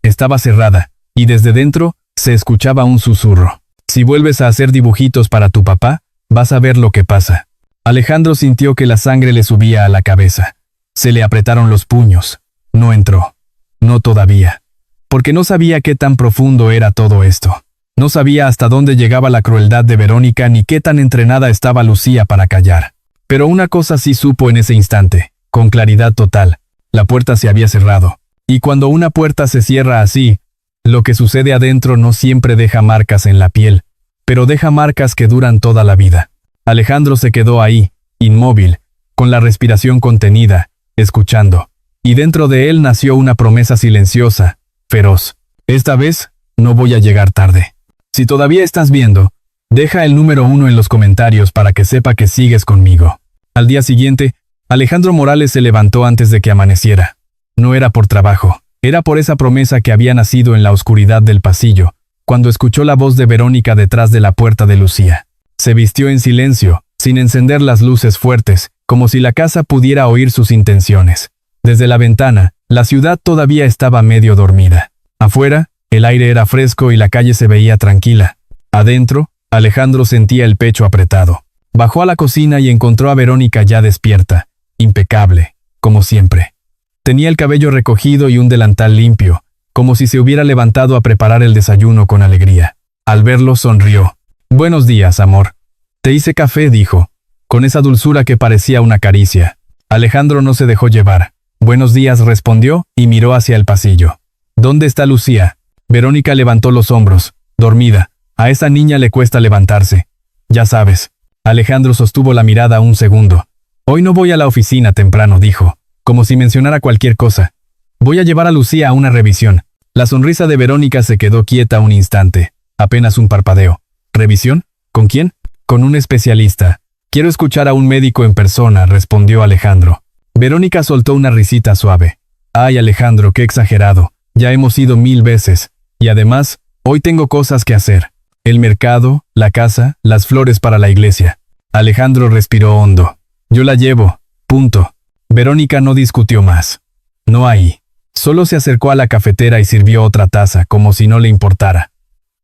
Estaba cerrada, y desde dentro se escuchaba un susurro. Si vuelves a hacer dibujitos para tu papá, vas a ver lo que pasa. Alejandro sintió que la sangre le subía a la cabeza. Se le apretaron los puños. No entró. No todavía. Porque no sabía qué tan profundo era todo esto. No sabía hasta dónde llegaba la crueldad de Verónica ni qué tan entrenada estaba Lucía para callar. Pero una cosa sí supo en ese instante, con claridad total. La puerta se había cerrado. Y cuando una puerta se cierra así, lo que sucede adentro no siempre deja marcas en la piel, pero deja marcas que duran toda la vida. Alejandro se quedó ahí, inmóvil, con la respiración contenida, escuchando. Y dentro de él nació una promesa silenciosa, feroz. Esta vez, no voy a llegar tarde. Si todavía estás viendo, deja el número 1 en los comentarios para que sepa que sigues conmigo. Al día siguiente, Alejandro Morales se levantó antes de que amaneciera. No era por trabajo, era por esa promesa que había nacido en la oscuridad del pasillo, cuando escuchó la voz de Verónica detrás de la puerta de Lucía. Se vistió en silencio, sin encender las luces fuertes, como si la casa pudiera oír sus intenciones. Desde la ventana, la ciudad todavía estaba medio dormida. Afuera, el aire era fresco y la calle se veía tranquila. Adentro, Alejandro sentía el pecho apretado. Bajó a la cocina y encontró a Verónica ya despierta, impecable, como siempre. Tenía el cabello recogido y un delantal limpio, como si se hubiera levantado a preparar el desayuno con alegría. Al verlo sonrió. «Buenos días, amor. Te hice café», dijo, con esa dulzura que parecía una caricia. Alejandro no se dejó llevar. «Buenos días», respondió y miró hacia el pasillo. «¿Dónde está Lucía?» Verónica levantó los hombros, dormida. A esa niña le cuesta levantarse. «Ya sabes». Alejandro sostuvo la mirada un segundo. «Hoy no voy a la oficina temprano», dijo, como si mencionara cualquier cosa. «Voy a llevar a Lucía a una revisión». La sonrisa de Verónica se quedó quieta un instante, apenas un parpadeo. «¿Revisión? ¿Con quién?» «Con un especialista. Quiero escuchar a un médico en persona», respondió Alejandro. Verónica soltó una risita suave. «Ay, Alejandro, qué exagerado. Ya hemos ido 1000 veces. Y además, hoy tengo cosas que hacer. El mercado, la casa, las flores para la iglesia». Alejandro respiró hondo. «Yo la llevo. Punto». Verónica no discutió más. No ahí. Solo se acercó a la cafetera y sirvió otra taza, como si no le importara.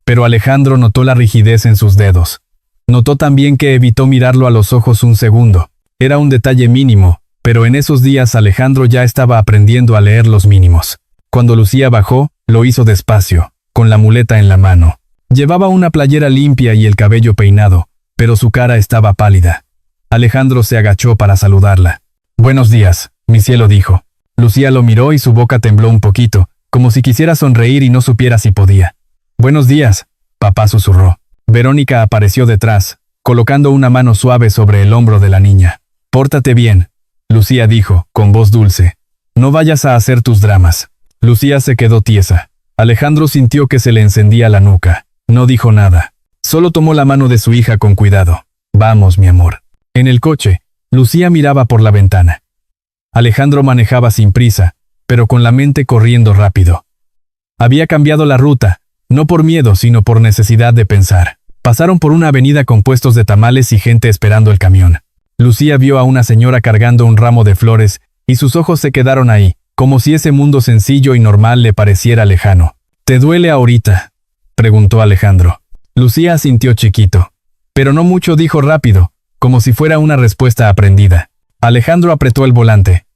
Pero Alejandro notó la rigidez en sus dedos. Notó también que evitó mirarlo a los ojos un segundo. Era un detalle mínimo, pero en esos días Alejandro ya estaba aprendiendo a leer los mínimos. Cuando Lucía bajó, lo hizo despacio, con la muleta en la mano. Llevaba una playera limpia y el cabello peinado, pero su cara estaba pálida. Alejandro se agachó para saludarla. «Buenos días», mi cielo, dijo. Lucía lo miró y su boca tembló un poquito, como si quisiera sonreír y no supiera si podía. «Buenos días», papá susurró. Verónica apareció detrás, colocando una mano suave sobre el hombro de la niña. «Pórtate bien», Lucía dijo, con voz dulce. «No vayas a hacer tus dramas». Lucía se quedó tiesa. Alejandro sintió que se le encendía la nuca. No dijo nada. Solo tomó la mano de su hija con cuidado. «Vamos, mi amor». En el coche, Lucía miraba por la ventana. Alejandro manejaba sin prisa, pero con la mente corriendo rápido. Había cambiado la ruta, no por miedo, sino por necesidad de pensar. Pasaron por una avenida con puestos de tamales y gente esperando el camión. Lucía vio a una señora cargando un ramo de flores, y sus ojos se quedaron ahí, como si ese mundo sencillo y normal le pareciera lejano. «¿Te duele ahorita?», preguntó Alejandro. Lucía asintió chiquito. «Pero no mucho», dijo rápido, como si fuera una respuesta aprendida. Alejandro apretó el volante.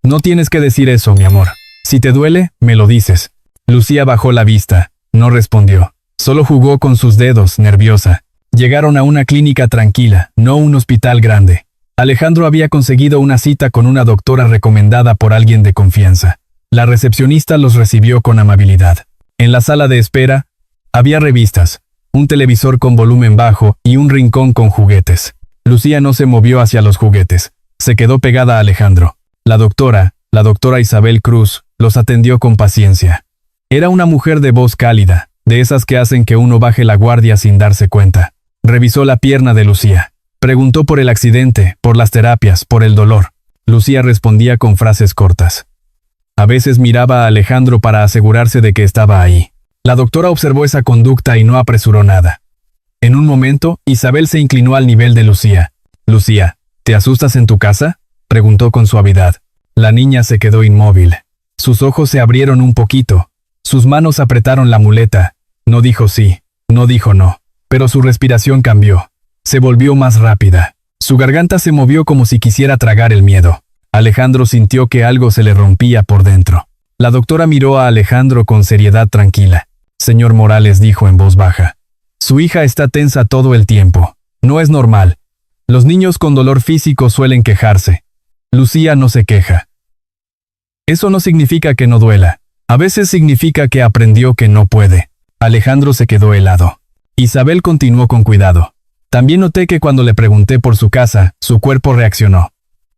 «No tienes que decir eso, mi amor. Si te duele, me lo dices». Lucía bajó la vista. No respondió. Solo jugó con sus dedos, nerviosa. Llegaron a una clínica tranquila, no un hospital grande. Alejandro había conseguido una cita con una doctora recomendada por alguien de confianza. La recepcionista los recibió con amabilidad. En la sala de espera, había revistas, un televisor con volumen bajo y un rincón con juguetes. Lucía no se movió hacia los juguetes. Se quedó pegada a Alejandro. La doctora Isabel Cruz, los atendió con paciencia. Era una mujer de voz cálida, de esas que hacen que uno baje la guardia sin darse cuenta. Revisó la pierna de Lucía. Preguntó por el accidente, por las terapias, por el dolor. Lucía respondía con frases cortas. A veces miraba a Alejandro para asegurarse de que estaba ahí. La doctora observó esa conducta y no apresuró nada. En un momento, Isabel se inclinó al nivel de Lucía. «Lucía, ¿te asustas en tu casa?», preguntó con suavidad. La niña se quedó inmóvil. Sus ojos se abrieron un poquito. Sus manos apretaron la muleta. No dijo sí, no dijo no, pero su respiración cambió. Se volvió más rápida. Su garganta se movió como si quisiera tragar el miedo. Alejandro sintió que algo se le rompía por dentro. La doctora miró a Alejandro con seriedad tranquila. «Señor Morales», dijo en voz baja. «Su hija está tensa todo el tiempo. No es normal. Los niños con dolor físico suelen quejarse. Lucía no se queja. Eso no significa que no duela. A veces significa que aprendió que no puede». Alejandro se quedó helado. Isabel continuó con cuidado. «También noté que cuando le pregunté por su casa, su cuerpo reaccionó.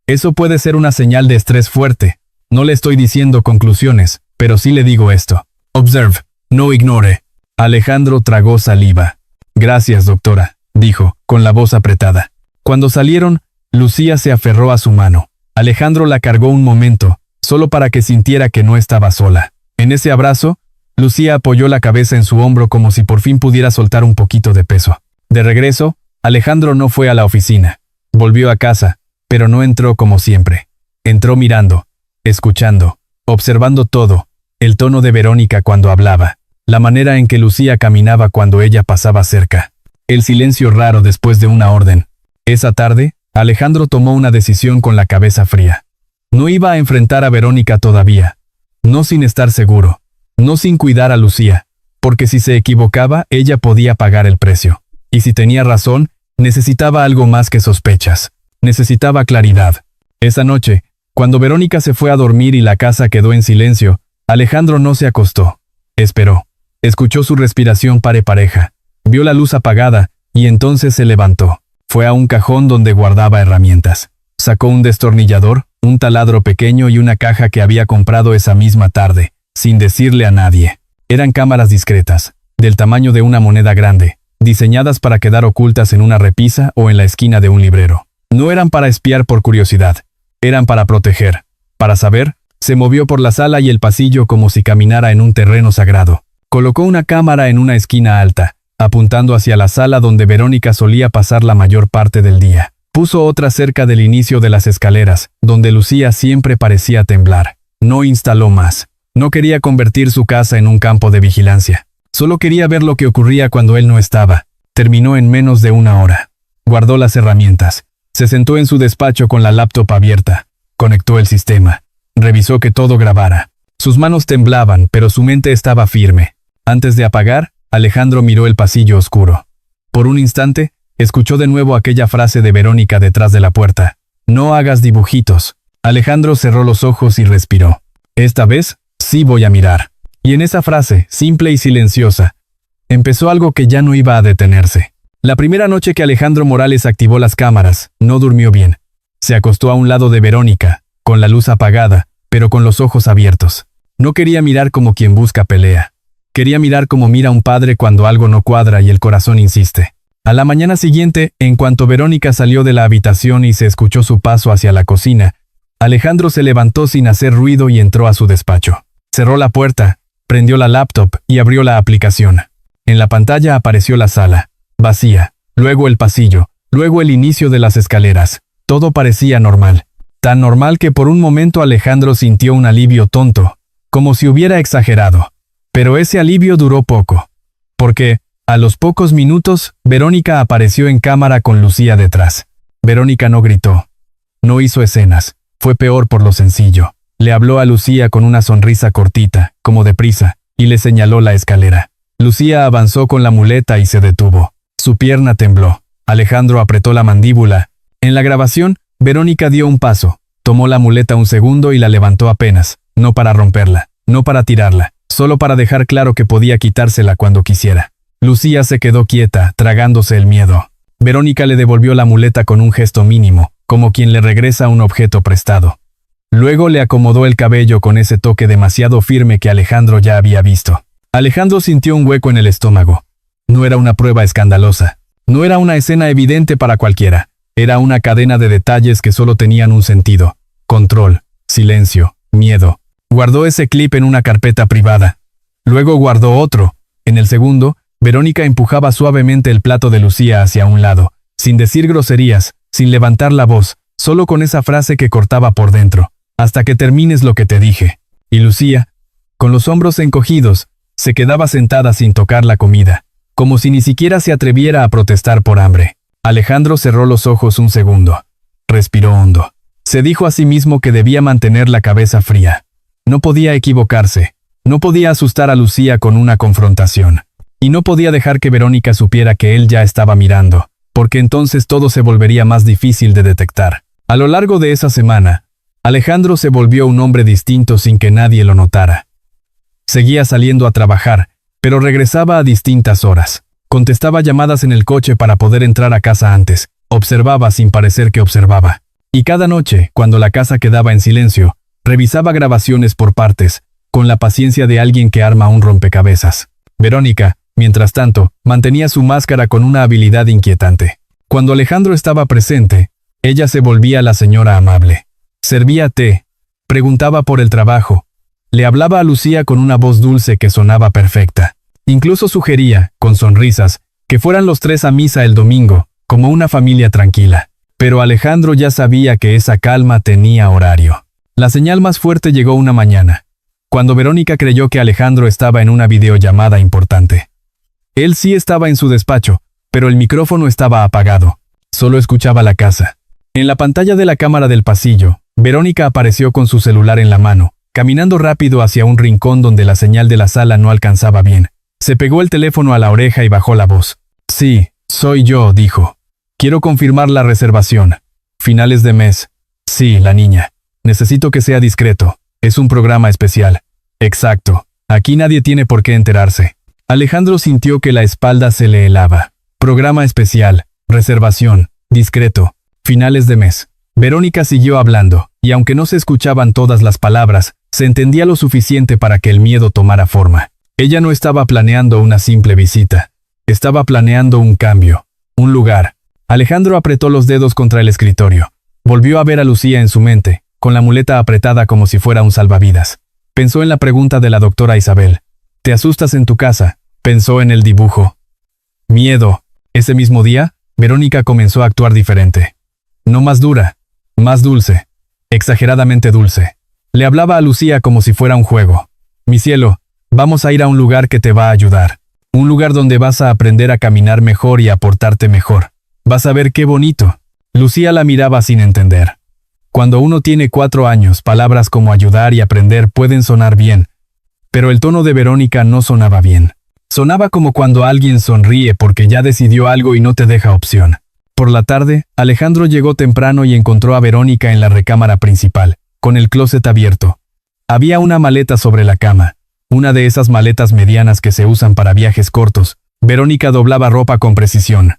Eso puede ser una señal de estrés fuerte. No le estoy diciendo conclusiones, pero sí le digo esto. Observe, no ignore». Alejandro tragó saliva. «Gracias, doctora», dijo, con la voz apretada. Cuando salieron, Lucía se aferró a su mano. Alejandro la cargó un momento, solo para que sintiera que no estaba sola. En ese abrazo, Lucía apoyó la cabeza en su hombro como si por fin pudiera soltar un poquito de peso. De regreso, Alejandro no fue a la oficina. Volvió a casa, pero no entró como siempre. Entró mirando, escuchando, observando todo, el tono de Verónica cuando hablaba, la manera en que Lucía caminaba cuando ella pasaba cerca, el silencio raro después de una orden. Esa tarde, Alejandro tomó una decisión con la cabeza fría. No iba a enfrentar a Verónica todavía. No sin estar seguro. No sin cuidar a Lucía. Porque si se equivocaba, ella podía pagar el precio. Y si tenía razón, necesitaba algo más que sospechas. Necesitaba claridad. Esa noche, cuando Verónica se fue a dormir y la casa quedó en silencio, Alejandro no se acostó. Esperó. Escuchó su respiración pareja. Vio la luz apagada, y entonces se levantó. Fue a un cajón donde guardaba herramientas. Sacó un destornillador, un taladro pequeño y una caja que había comprado esa misma tarde, sin decirle a nadie. Eran cámaras discretas, del tamaño de una moneda grande, diseñadas para quedar ocultas en una repisa o en la esquina de un librero. No eran para espiar por curiosidad, eran para proteger. Para saber, se movió por la sala y el pasillo como si caminara en un terreno sagrado. Colocó una cámara en una esquina alta, apuntando hacia la sala donde Verónica solía pasar la mayor parte del día. Puso otra cerca del inicio de las escaleras, donde Lucía siempre parecía temblar. No instaló más. No quería convertir su casa en un campo de vigilancia. Solo quería ver lo que ocurría cuando él no estaba. Terminó en menos de una hora. Guardó las herramientas. Se sentó en su despacho con la laptop abierta. Conectó el sistema. Revisó que todo grabara. Sus manos temblaban, pero su mente estaba firme. Antes de apagar, Alejandro miró el pasillo oscuro. Por un instante, escuchó de nuevo aquella frase de Verónica detrás de la puerta. «No hagas dibujitos». Alejandro cerró los ojos y respiró. «Esta vez, sí voy a mirar». Y en esa frase, simple y silenciosa, empezó algo que ya no iba a detenerse. La primera noche que Alejandro Morales activó las cámaras, no durmió bien. Se acostó a un lado de Verónica, con la luz apagada, pero con los ojos abiertos. No quería mirar como quien busca pelea. Quería mirar como mira un padre cuando algo no cuadra y el corazón insiste. A la mañana siguiente, en cuanto Verónica salió de la habitación y se escuchó su paso hacia la cocina, Alejandro se levantó sin hacer ruido y entró a su despacho. Cerró la puerta, prendió la laptop y abrió la aplicación. En la pantalla apareció la sala, vacía, luego el pasillo, luego el inicio de las escaleras. Todo parecía normal. Tan normal que por un momento Alejandro sintió un alivio tonto, como si hubiera exagerado. Pero ese alivio duró poco. Porque, a los pocos minutos, Verónica apareció en cámara con Lucía detrás. Verónica no gritó. No hizo escenas. Fue peor por lo sencillo. Le habló a Lucía con una sonrisa cortita, como deprisa, y le señaló la escalera. Lucía avanzó con la muleta y se detuvo. Su pierna tembló. Alejandro apretó la mandíbula. En la grabación, Verónica dio un paso, tomó la muleta un segundo y la levantó apenas, no para romperla, no para tirarla, solo para dejar claro que podía quitársela cuando quisiera. Lucía se quedó quieta, tragándose el miedo. Verónica le devolvió la muleta con un gesto mínimo, como quien le regresa un objeto prestado. Luego le acomodó el cabello con ese toque demasiado firme que Alejandro ya había visto. Alejandro sintió un hueco en el estómago. No era una prueba escandalosa. No era una escena evidente para cualquiera. Era una cadena de detalles que solo tenían un sentido. Control, silencio, miedo. Guardó ese clip en una carpeta privada. Luego guardó otro. En el segundo, Verónica empujaba suavemente el plato de Lucía hacia un lado, sin decir groserías, sin levantar la voz, solo con esa frase que cortaba por dentro. Hasta que termines lo que te dije. Y Lucía, con los hombros encogidos, se quedaba sentada sin tocar la comida, como si ni siquiera se atreviera a protestar por hambre. Alejandro cerró los ojos un segundo. Respiró hondo. Se dijo a sí mismo que debía mantener la cabeza fría. No podía equivocarse. No podía asustar a Lucía con una confrontación. Y no podía dejar que Verónica supiera que él ya estaba mirando, porque entonces todo se volvería más difícil de detectar. A lo largo de esa semana, Alejandro se volvió un hombre distinto sin que nadie lo notara. Seguía saliendo a trabajar, pero regresaba a distintas horas. Contestaba llamadas en el coche para poder entrar a casa antes. Observaba sin parecer que observaba. Y cada noche, cuando la casa quedaba en silencio, revisaba grabaciones por partes, con la paciencia de alguien que arma un rompecabezas. Verónica, mientras tanto, mantenía su máscara con una habilidad inquietante. Cuando Alejandro estaba presente, ella se volvía la señora amable. Servía té, preguntaba por el trabajo, le hablaba a Lucía con una voz dulce que sonaba perfecta. Incluso sugería, con sonrisas, que fueran los tres a misa el domingo, como una familia tranquila. Pero Alejandro ya sabía que esa calma tenía horario. La señal más fuerte llegó una mañana, cuando Verónica creyó que Alejandro estaba en una videollamada importante. Él sí estaba en su despacho, pero el micrófono estaba apagado. Solo escuchaba la casa. En la pantalla de la cámara del pasillo, Verónica apareció con su celular en la mano, caminando rápido hacia un rincón donde la señal de la sala no alcanzaba bien. Se pegó el teléfono a la oreja y bajó la voz. Sí, soy yo, dijo. Quiero confirmar la reservación. Finales de mes. Sí, la niña. Necesito que sea discreto. Es un programa especial. Exacto. Aquí nadie tiene por qué enterarse. Alejandro sintió que la espalda se le helaba. Programa especial. Reservación. Discreto. Finales de mes. Verónica siguió hablando, y aunque no se escuchaban todas las palabras, se entendía lo suficiente para que el miedo tomara forma. Ella no estaba planeando una simple visita. Estaba planeando un cambio. Un lugar. Alejandro apretó los dedos contra el escritorio. Volvió a ver a Lucía en su mente, con la muleta apretada como si fuera un salvavidas. Pensó en la pregunta de la doctora Isabel. ¿Te asustas en tu casa? Pensó en el dibujo. Miedo. Ese mismo día, Verónica comenzó a actuar diferente. No más dura, más dulce. Exageradamente dulce. Le hablaba a Lucía como si fuera un juego. Mi cielo, vamos a ir a un lugar que te va a ayudar. Un lugar donde vas a aprender a caminar mejor y a portarte mejor. Vas a ver qué bonito. Lucía la miraba sin entender. Cuando uno tiene 4 años, palabras como ayudar y aprender pueden sonar bien. Pero el tono de Verónica no sonaba bien. Sonaba como cuando alguien sonríe porque ya decidió algo y no te deja opción. Por la tarde, Alejandro llegó temprano y encontró a Verónica en la recámara principal, con el closet abierto. Había una maleta sobre la cama, una de esas maletas medianas que se usan para viajes cortos. Verónica doblaba ropa con precisión.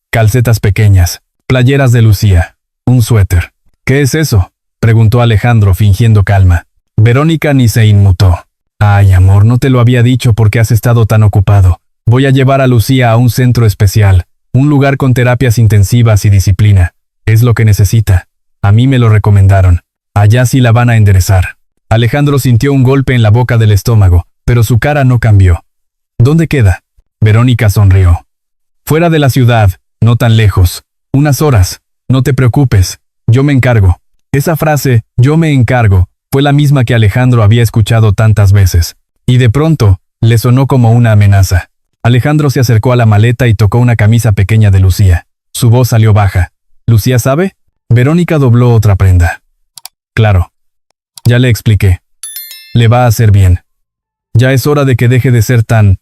Calcetas pequeñas, playeras de Lucía, un suéter. ¿Qué es eso?, preguntó Alejandro fingiendo calma. Verónica ni se inmutó. Ay, amor, no te lo había dicho porque has estado tan ocupado. Voy a llevar a Lucía a un centro especial. Un lugar con terapias intensivas y disciplina. Es lo que necesita. A mí me lo recomendaron. Allá sí la van a enderezar. Alejandro sintió un golpe en la boca del estómago, pero su cara no cambió. ¿Dónde queda? Verónica sonrió. Fuera de la ciudad, no tan lejos. Unas horas. No te preocupes. Yo me encargo. Esa frase, yo me encargo, fue la misma que Alejandro había escuchado tantas veces. Y de pronto, le sonó como una amenaza. Alejandro se acercó a la maleta y tocó una camisa pequeña de Lucía. Su voz salió baja. ¿Lucía sabe? Verónica dobló otra prenda. Claro. Ya le expliqué. Le va a hacer bien. Ya es hora de que deje de ser tan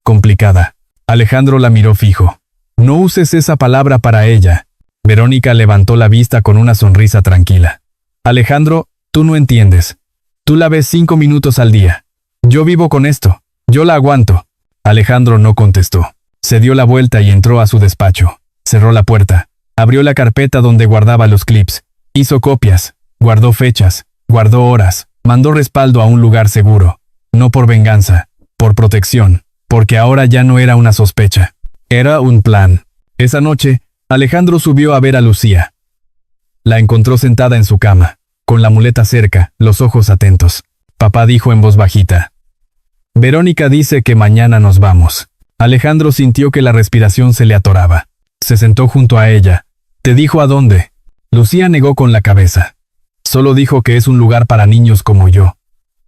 complicada. Alejandro la miró fijo. No uses esa palabra para ella. Verónica levantó la vista con una sonrisa tranquila. Alejandro, tú no entiendes. Tú la ves 5 minutos al día. Yo vivo con esto. Yo la aguanto. Alejandro no contestó. Se dio la vuelta y entró a su despacho. Cerró la puerta. Abrió la carpeta donde guardaba los clips. Hizo copias. Guardó fechas, guardó horas, mandó respaldo a un lugar seguro. No por venganza, por protección, porque ahora ya no era una sospecha. Era un plan. Esa noche, Alejandro subió a ver a Lucía. La encontró sentada en su cama, con la muleta cerca, los ojos atentos. Papá dijo en voz bajita: Verónica dice que mañana nos vamos. Alejandro sintió que la respiración se le atoraba. Se sentó junto a ella. ¿Te dijo a dónde? Lucía negó con la cabeza. Solo dijo que es un lugar para niños como yo,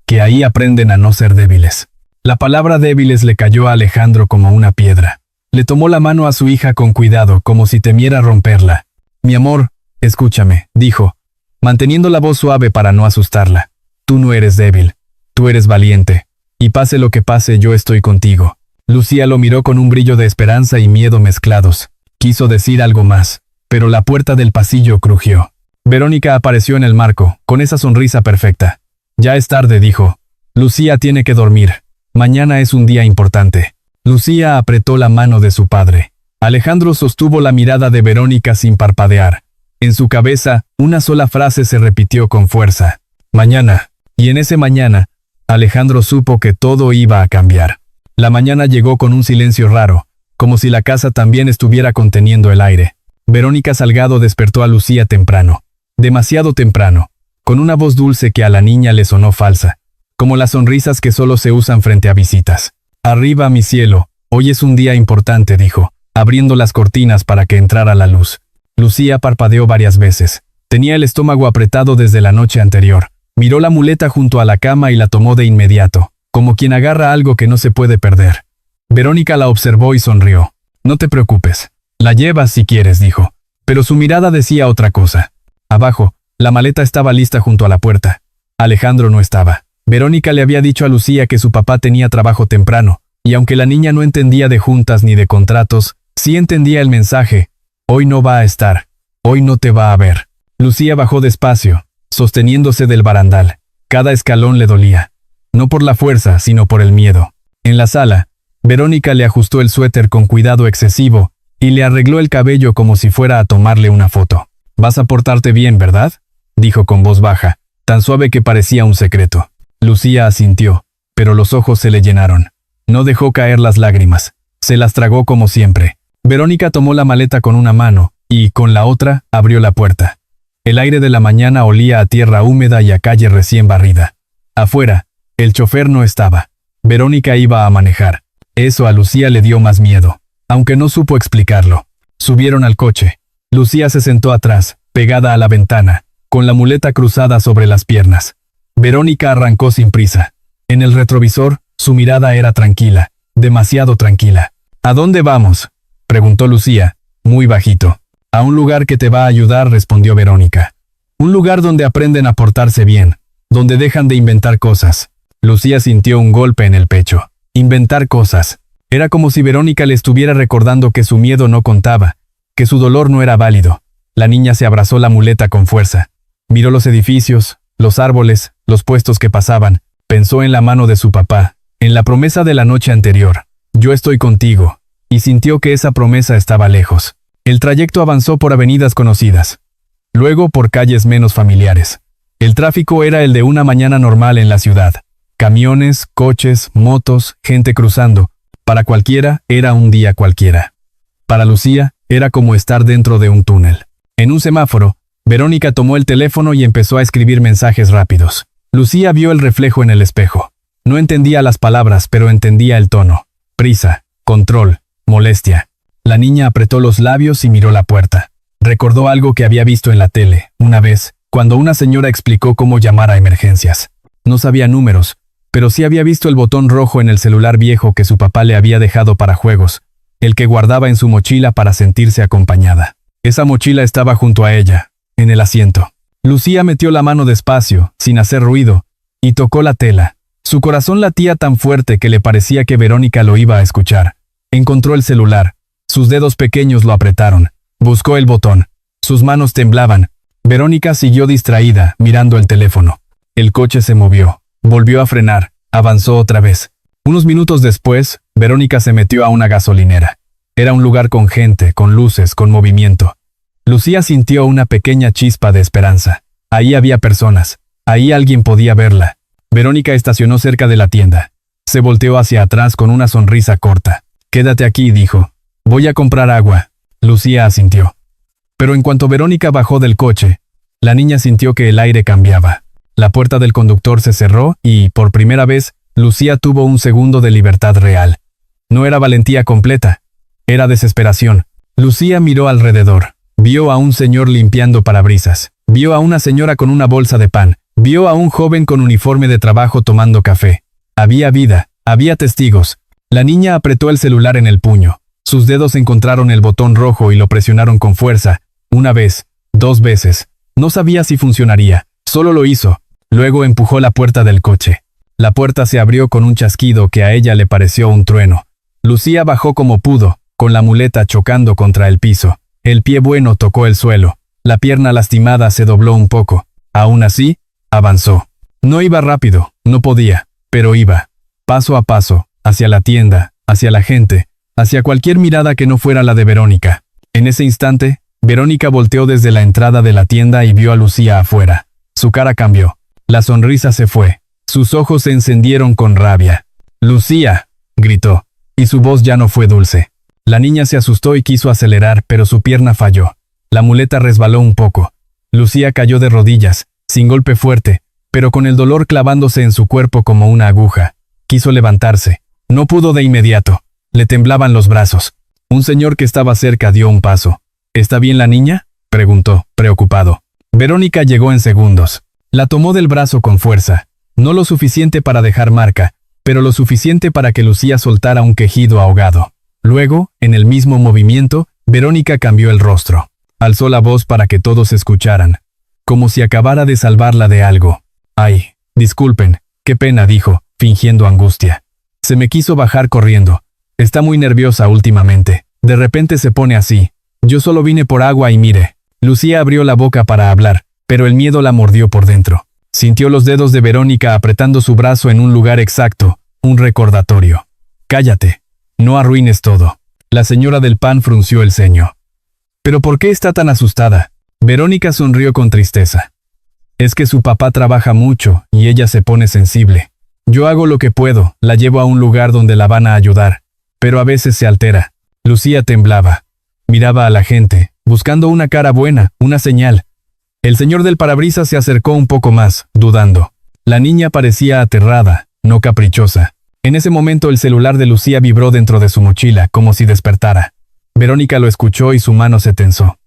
que ahí aprenden a no ser débiles. La palabra débiles le cayó a Alejandro como una piedra. Le tomó la mano a su hija con cuidado, como si temiera romperla. Mi amor, escúchame, dijo, manteniendo la voz suave para no asustarla. Tú no eres débil, tú eres valiente, y pase lo que pase, yo estoy contigo. Lucía lo miró con un brillo de esperanza y miedo mezclados. Quiso decir algo más, pero la puerta del pasillo crujió. Verónica apareció en el marco, con esa sonrisa perfecta. Ya es tarde, dijo. Lucía tiene que dormir. Mañana es un día importante. Lucía apretó la mano de su padre. Alejandro sostuvo la mirada de Verónica sin parpadear. En su cabeza, una sola frase se repitió con fuerza. Mañana. Y en ese mañana, Alejandro supo que todo iba a cambiar. La mañana llegó con un silencio raro, como si la casa también estuviera conteniendo el aire. Verónica Salgado despertó a Lucía temprano. Demasiado temprano, con una voz dulce que a la niña le sonó falsa, como las sonrisas que solo se usan frente a visitas. Arriba, mi cielo, hoy es un día importante, dijo, abriendo las cortinas para que entrara la luz. Lucía parpadeó varias veces. Tenía el estómago apretado desde la noche anterior. Miró la muleta junto a la cama y la tomó de inmediato, como quien agarra algo que no se puede perder. Verónica la observó y sonrió. No te preocupes. La llevas si quieres, dijo. Pero su mirada decía otra cosa. Abajo, la maleta estaba lista junto a la puerta. Alejandro no estaba. Verónica le había dicho a Lucía que su papá tenía trabajo temprano, y aunque la niña no entendía de juntas ni de contratos, sí entendía el mensaje. Hoy no va a estar. Hoy no te va a ver. Lucía bajó despacio, sosteniéndose del barandal. Cada escalón le dolía. No por la fuerza, sino por el miedo. En la sala, Verónica le ajustó el suéter con cuidado excesivo y le arregló el cabello como si fuera a tomarle una foto. «Vas a portarte bien, ¿verdad?», dijo con voz baja, tan suave que parecía un secreto. Lucía asintió, pero los ojos se le llenaron. No dejó caer las lágrimas. Se las tragó como siempre. Verónica tomó la maleta con una mano y, con la otra, abrió la puerta. El aire de la mañana olía a tierra húmeda y a calle recién barrida. Afuera, el chofer no estaba. Verónica iba a manejar. Eso a Lucía le dio más miedo, aunque no supo explicarlo. Subieron al coche. Lucía se sentó atrás, pegada a la ventana, con la muleta cruzada sobre las piernas. Verónica arrancó sin prisa. En el retrovisor, su mirada era tranquila, demasiado tranquila. «¿A dónde vamos?», preguntó Lucía, muy bajito. «A un lugar que te va a ayudar», respondió Verónica. «Un lugar donde aprenden a portarse bien, donde dejan de inventar cosas». Lucía sintió un golpe en el pecho. Inventar cosas. Era como si Verónica le estuviera recordando que su miedo no contaba, que su dolor no era válido. La niña se abrazó la muleta con fuerza. Miró los edificios, los árboles, los puestos que pasaban. Pensó en la mano de su papá, en la promesa de la noche anterior. «Yo estoy contigo», y sintió que esa promesa estaba lejos. El trayecto avanzó por avenidas conocidas, luego por calles menos familiares. El tráfico era el de una mañana normal en la ciudad. Camiones, coches, motos, gente cruzando. Para cualquiera, era un día cualquiera. Para Lucía, era como estar dentro de un túnel. En un semáforo, Verónica tomó el teléfono y empezó a escribir mensajes rápidos. Lucía vio el reflejo en el espejo. No entendía las palabras, pero entendía el tono. Prisa, control, molestia. La niña apretó los labios y miró la puerta. Recordó algo que había visto en la tele, una vez, cuando una señora explicó cómo llamar a emergencias. No sabía números, pero sí había visto el botón rojo en el celular viejo que su papá le había dejado para juegos, el que guardaba en su mochila para sentirse acompañada. Esa mochila estaba junto a ella, en el asiento. Lucía metió la mano despacio, sin hacer ruido, y tocó la tela. Su corazón latía tan fuerte que le parecía que Verónica lo iba a escuchar. Encontró el celular. Sus dedos pequeños lo apretaron. Buscó el botón. Sus manos temblaban. Verónica siguió distraída, mirando el teléfono. El coche se movió. Volvió a frenar. Avanzó otra vez. Unos minutos después, Verónica se metió a una gasolinera. Era un lugar con gente, con luces, con movimiento. Lucía sintió una pequeña chispa de esperanza. Ahí había personas. Ahí alguien podía verla. Verónica estacionó cerca de la tienda. Se volteó hacia atrás con una sonrisa corta. «Quédate aquí», dijo. «Voy a comprar agua». Lucía asintió. Pero en cuanto Verónica bajó del coche, la niña sintió que el aire cambiaba. La puerta del conductor se cerró y, por primera vez, Lucía tuvo un segundo de libertad real. No era valentía completa. Era desesperación. Lucía miró alrededor. Vio a un señor limpiando parabrisas. Vio a una señora con una bolsa de pan. Vio a un joven con uniforme de trabajo tomando café. Había vida. Había testigos. La niña apretó el celular en el puño. Sus dedos encontraron el botón rojo y lo presionaron con fuerza. Una vez. 2 veces. No sabía si funcionaría. Solo lo hizo. Luego empujó la puerta del coche. La puerta se abrió con un chasquido que a ella le pareció un trueno. Lucía bajó como pudo, con la muleta chocando contra el piso. El pie bueno tocó el suelo. La pierna lastimada se dobló un poco. Aún así, avanzó. No iba rápido, no podía, pero iba. Paso a paso, hacia la tienda, hacia la gente, hacia cualquier mirada que no fuera la de Verónica. En ese instante, Verónica volteó desde la entrada de la tienda y vio a Lucía afuera. Su cara cambió. La sonrisa se fue. Sus ojos se encendieron con rabia. «¡Lucía!», gritó, y su voz ya no fue dulce. La niña se asustó y quiso acelerar, pero su pierna falló. La muleta resbaló un poco. Lucía cayó de rodillas, sin golpe fuerte, pero con el dolor clavándose en su cuerpo como una aguja. Quiso levantarse. No pudo de inmediato. Le temblaban los brazos. Un señor que estaba cerca dio un paso. «¿Está bien la niña?», preguntó, preocupado. Verónica llegó en segundos. La tomó del brazo con fuerza. No lo suficiente para dejar marca, pero lo suficiente para que Lucía soltara un quejido ahogado. Luego, en el mismo movimiento, Verónica cambió el rostro. Alzó la voz para que todos escucharan, como si acabara de salvarla de algo. «Ay, disculpen, qué pena», dijo, fingiendo angustia. «Se me quiso bajar corriendo. Está muy nerviosa últimamente. De repente se pone así. Yo solo vine por agua y mire». Lucía abrió la boca para hablar, pero el miedo la mordió por dentro. Sintió los dedos de Verónica apretando su brazo en un lugar exacto, un recordatorio. «Cállate. No arruines todo». La señora del pan frunció el ceño. «¿Pero por qué está tan asustada?». Verónica sonrió con tristeza. «Es que su papá trabaja mucho y ella se pone sensible. Yo hago lo que puedo, la llevo a un lugar donde la van a ayudar, pero a veces se altera». Lucía temblaba. Miraba a la gente, buscando una cara buena, una señal. El señor del parabrisas se acercó un poco más, dudando. La niña parecía aterrada, no caprichosa. En ese momento el celular de Lucía vibró dentro de su mochila, como si despertara. Verónica lo escuchó y su mano se tensó.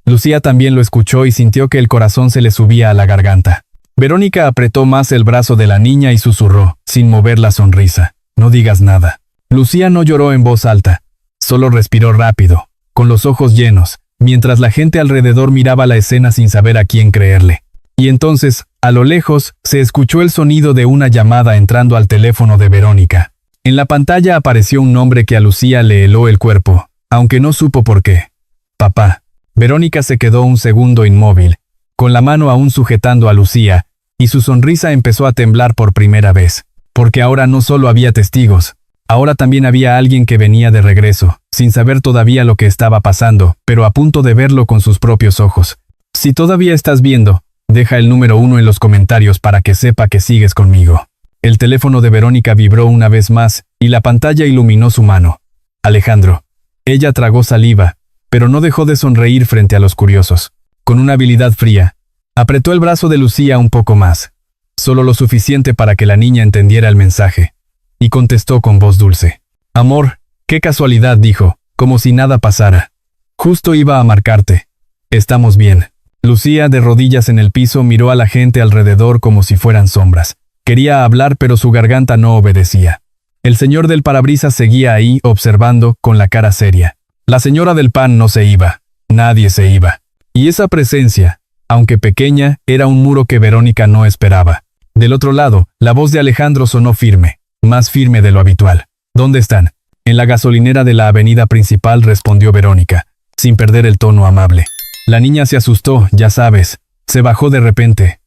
Lucía también lo escuchó y sintió que el corazón se le subía a la garganta. Verónica apretó más el brazo de la niña y susurró, sin mover la sonrisa: «No digas nada». Lucía no lloró en voz alta. Solo respiró rápido, con los ojos llenos, mientras la gente alrededor miraba la escena sin saber a quién creerle. Y entonces, a lo lejos, se escuchó el sonido de una llamada entrando al teléfono de Verónica. En la pantalla apareció un nombre que a Lucía le heló el cuerpo, aunque no supo por qué. «Papá». Verónica se quedó un segundo inmóvil, con la mano aún sujetando a Lucía, y su sonrisa empezó a temblar por primera vez, porque ahora no solo había testigos, ahora también había alguien que venía de regreso, sin saber todavía lo que estaba pasando, pero a punto de verlo con sus propios ojos. Si todavía estás viendo, deja el número 1 en los comentarios para que sepa que sigues conmigo. El teléfono de Verónica vibró una vez más, y la pantalla iluminó su mano. Alejandro. Ella tragó saliva, pero no dejó de sonreír frente a los curiosos. Con una habilidad fría, apretó el brazo de Lucía un poco más, solo lo suficiente para que la niña entendiera el mensaje, y contestó con voz dulce. «Amor, qué casualidad», dijo, como si nada pasara. «Justo iba a marcarte. Estamos bien». Lucía, de rodillas en el piso, miró a la gente alrededor como si fueran sombras. Quería hablar, pero su garganta no obedecía. El señor del parabrisas seguía ahí, observando, con la cara seria. La señora del pan no se iba. Nadie se iba. Y esa presencia, aunque pequeña, era un muro que Verónica no esperaba. Del otro lado, la voz de Alejandro sonó firme, más firme de lo habitual. «¿Dónde están?». «En la gasolinera de la avenida principal», respondió Verónica, sin perder el tono amable. La niña se asustó, ya sabes. Se bajó de repente.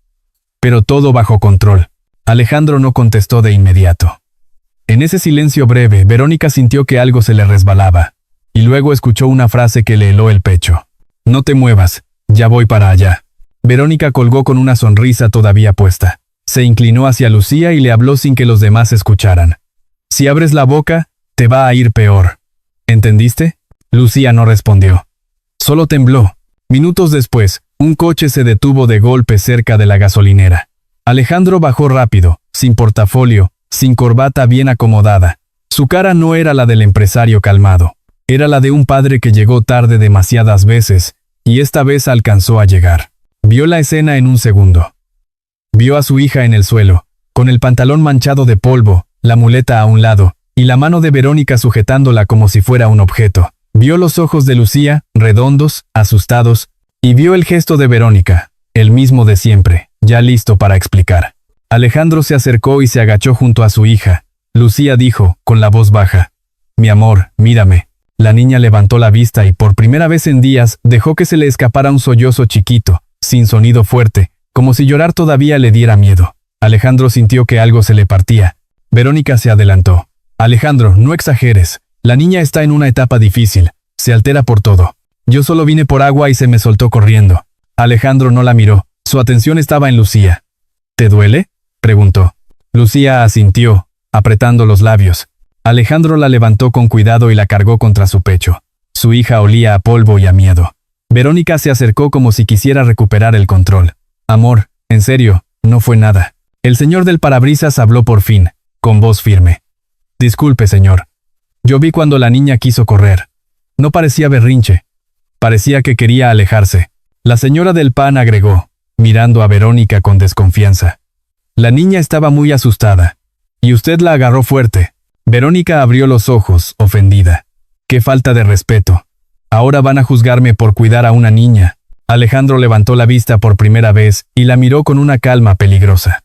Pero todo bajo control. Alejandro no contestó de inmediato. En ese silencio breve, Verónica sintió que algo se le resbalaba. Y luego escuchó una frase que le heló el pecho. «No te muevas, ya voy para allá». Verónica colgó con una sonrisa todavía puesta. Se inclinó hacia Lucía y le habló sin que los demás escucharan. Si abres la boca, te va a ir peor. ¿Entendiste? Lucía no respondió. Solo tembló. Minutos después, un coche se detuvo de golpe cerca de la gasolinera. Alejandro bajó rápido, sin portafolio, sin corbata bien acomodada. Su cara no era la del empresario calmado. Era la de un padre que llegó tarde demasiadas veces, y esta vez alcanzó a llegar. Vio la escena en un segundo. Vio a su hija en el suelo, con el pantalón manchado de polvo, la muleta a un lado, y la mano de Verónica sujetándola como si fuera un objeto. Vio los ojos de Lucía, redondos, asustados, y vio el gesto de Verónica, el mismo de siempre, ya listo para explicar. Alejandro se acercó y se agachó junto a su hija. Lucía dijo, con la voz baja: «Mi amor, mírame». La niña levantó la vista y por primera vez en días dejó que se le escapara un sollozo chiquito, sin sonido fuerte, como si llorar todavía le diera miedo. Alejandro sintió que algo se le partía. Verónica se adelantó. «Alejandro, no exageres. La niña está en una etapa difícil. Se altera por todo. Yo solo vine por agua y se me soltó corriendo». Alejandro no la miró. Su atención estaba en Lucía. «¿Te duele?», preguntó. Lucía asintió, apretando los labios. Alejandro la levantó con cuidado y la cargó contra su pecho. Su hija olía a polvo y a miedo. Verónica se acercó como si quisiera recuperar el control. «Amor, en serio, no fue nada». El señor del parabrisas habló por fin, con voz firme. «Disculpe, señor. Yo vi cuando la niña quiso correr. No parecía berrinche. Parecía que quería alejarse». La señora del pan agregó, mirando a Verónica con desconfianza. «La niña estaba muy asustada. Y usted la agarró fuerte». Verónica abrió los ojos, ofendida. «Qué falta de respeto. Ahora van a juzgarme por cuidar a una niña». Alejandro levantó la vista por primera vez y la miró con una calma peligrosa.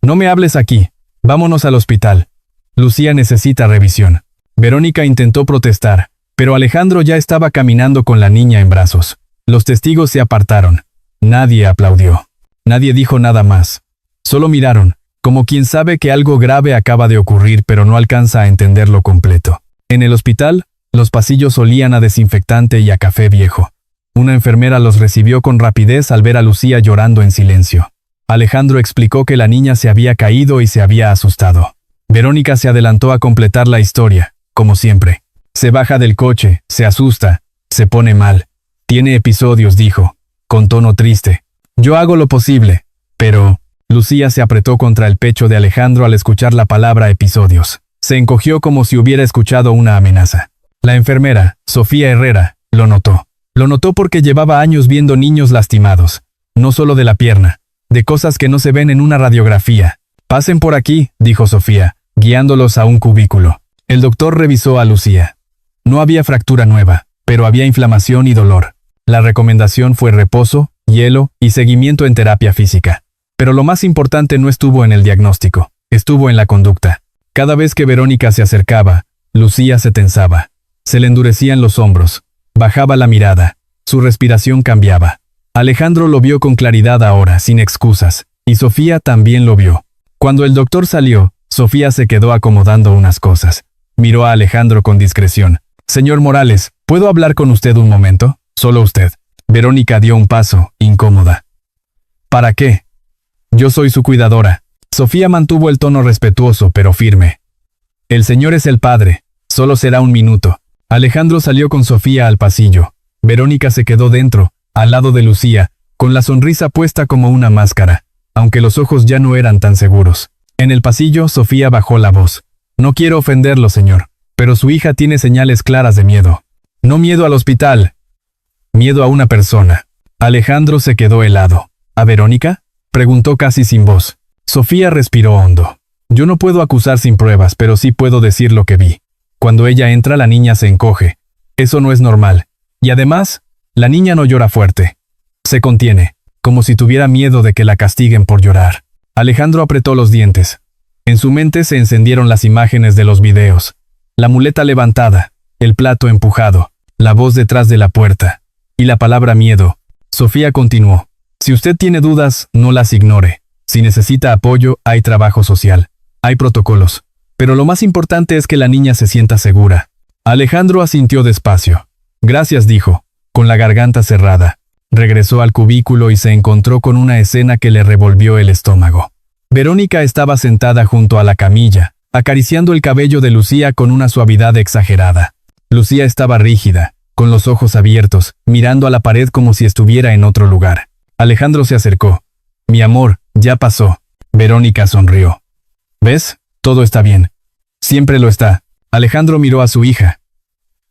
«No me hables aquí. Vámonos al hospital. Lucía necesita revisión». Verónica intentó protestar, pero Alejandro ya estaba caminando con la niña en brazos. Los testigos se apartaron. Nadie aplaudió. Nadie dijo nada más. Solo miraron, como quien sabe que algo grave acaba de ocurrir pero no alcanza a entenderlo completo. En el hospital, los pasillos olían a desinfectante y a café viejo. Una enfermera los recibió con rapidez al ver a Lucía llorando en silencio. Alejandro explicó que la niña se había caído y se había asustado. Verónica se adelantó a completar la historia, como siempre. Se baja del coche, se asusta, se pone mal. Tiene episodios, dijo, con tono triste. Yo hago lo posible, pero... Lucía se apretó contra el pecho de Alejandro al escuchar la palabra episodios. Se encogió como si hubiera escuchado una amenaza. La enfermera, Sofía Herrera, lo notó. Lo notó porque llevaba años viendo niños lastimados. No solo de la pierna, de cosas que no se ven en una radiografía. «Pasen por aquí», dijo Sofía, guiándolos a un cubículo. El doctor revisó a Lucía. No había fractura nueva, pero había inflamación y dolor. La recomendación fue reposo, hielo y seguimiento en terapia física. Pero lo más importante no estuvo en el diagnóstico, estuvo en la conducta. Cada vez que Verónica se acercaba, Lucía se tensaba. Se le endurecían los hombros. Bajaba la mirada. Su respiración cambiaba. Alejandro lo vio con claridad ahora, sin excusas, y Sofía también lo vio. Cuando el doctor salió, Sofía se quedó acomodando unas cosas. Miró a Alejandro con discreción. «Señor Morales, ¿puedo hablar con usted un momento? Solo usted». Verónica dio un paso, incómoda. «¿Para qué? Yo soy su cuidadora». Sofía mantuvo el tono respetuoso pero firme. «El señor es el padre. Solo será un minuto». Alejandro salió con Sofía al pasillo. Verónica se quedó dentro, al lado de Lucía, con la sonrisa puesta como una máscara, aunque los ojos ya no eran tan seguros. En el pasillo, Sofía bajó la voz. «No quiero ofenderlo, señor, pero su hija tiene señales claras de miedo. No miedo al hospital. Miedo a una persona». Alejandro se quedó helado. «¿A Verónica?», preguntó casi sin voz. Sofía respiró hondo. «Yo no puedo acusar sin pruebas, pero sí puedo decir lo que vi. Cuando ella entra, la niña se encoge. Eso no es normal. Y además, la niña no llora fuerte. Se contiene, como si tuviera miedo de que la castiguen por llorar». Alejandro apretó los dientes. En su mente se encendieron las imágenes de los videos. La muleta levantada, el plato empujado, la voz detrás de la puerta, y la palabra miedo. Sofía continuó. «Si usted tiene dudas, no las ignore. Si necesita apoyo, hay trabajo social. Hay protocolos. Pero lo más importante es que la niña se sienta segura». Alejandro asintió despacio. «Gracias», dijo, con la garganta cerrada. Regresó al cubículo y se encontró con una escena que le revolvió el estómago. Verónica estaba sentada junto a la camilla, acariciando el cabello de Lucía con una suavidad exagerada. Lucía estaba rígida, con los ojos abiertos, mirando a la pared como si estuviera en otro lugar. Alejandro se acercó. «Mi amor, ya pasó». Verónica sonrió. «¿Ves? Todo está bien». «Siempre lo está». Alejandro miró a su hija.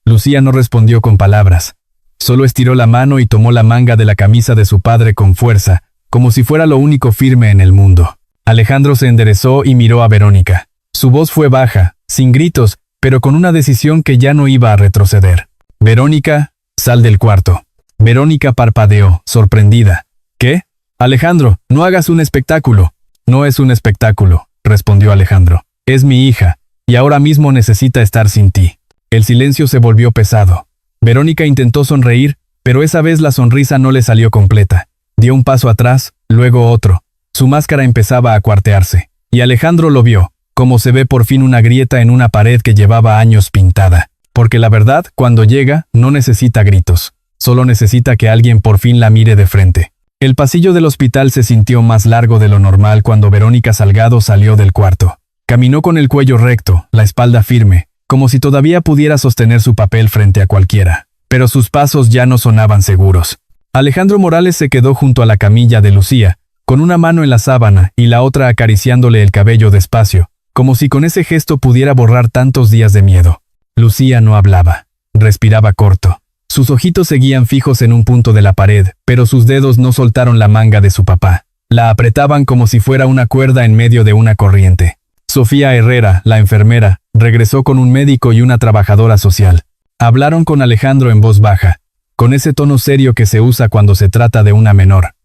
Lucía no respondió con palabras. Solo estiró la mano y tomó la manga de la camisa de su padre con fuerza, como si fuera lo único firme en el mundo. Alejandro se enderezó y miró a Verónica. Su voz fue baja, sin gritos, pero con una decisión que ya no iba a retroceder. «Verónica, sal del cuarto». Verónica parpadeó, sorprendida. «¿Qué? Alejandro, no hagas un espectáculo». «No es un espectáculo», respondió Alejandro. «Es mi hija, y ahora mismo necesita estar sin ti». El silencio se volvió pesado. Verónica intentó sonreír, pero esa vez la sonrisa no le salió completa. Dio un paso atrás, luego otro. Su máscara empezaba a cuartearse, y Alejandro lo vio, como se ve por fin una grieta en una pared que llevaba años pintada. Porque la verdad, cuando llega, no necesita gritos. Solo necesita que alguien por fin la mire de frente. El pasillo del hospital se sintió más largo de lo normal cuando Verónica Salgado salió del cuarto. Caminó con el cuello recto, la espalda firme, como si todavía pudiera sostener su papel frente a cualquiera. Pero sus pasos ya no sonaban seguros. Alejandro Morales se quedó junto a la camilla de Lucía, con una mano en la sábana y la otra acariciándole el cabello despacio, como si con ese gesto pudiera borrar tantos días de miedo. Lucía no hablaba. Respiraba corto. Sus ojitos seguían fijos en un punto de la pared, pero sus dedos no soltaron la manga de su papá. La apretaban como si fuera una cuerda en medio de una corriente. Sofía Herrera, la enfermera, regresó con un médico y una trabajadora social. Hablaron con Alejandro en voz baja, con ese tono serio que se usa cuando se trata de una menor.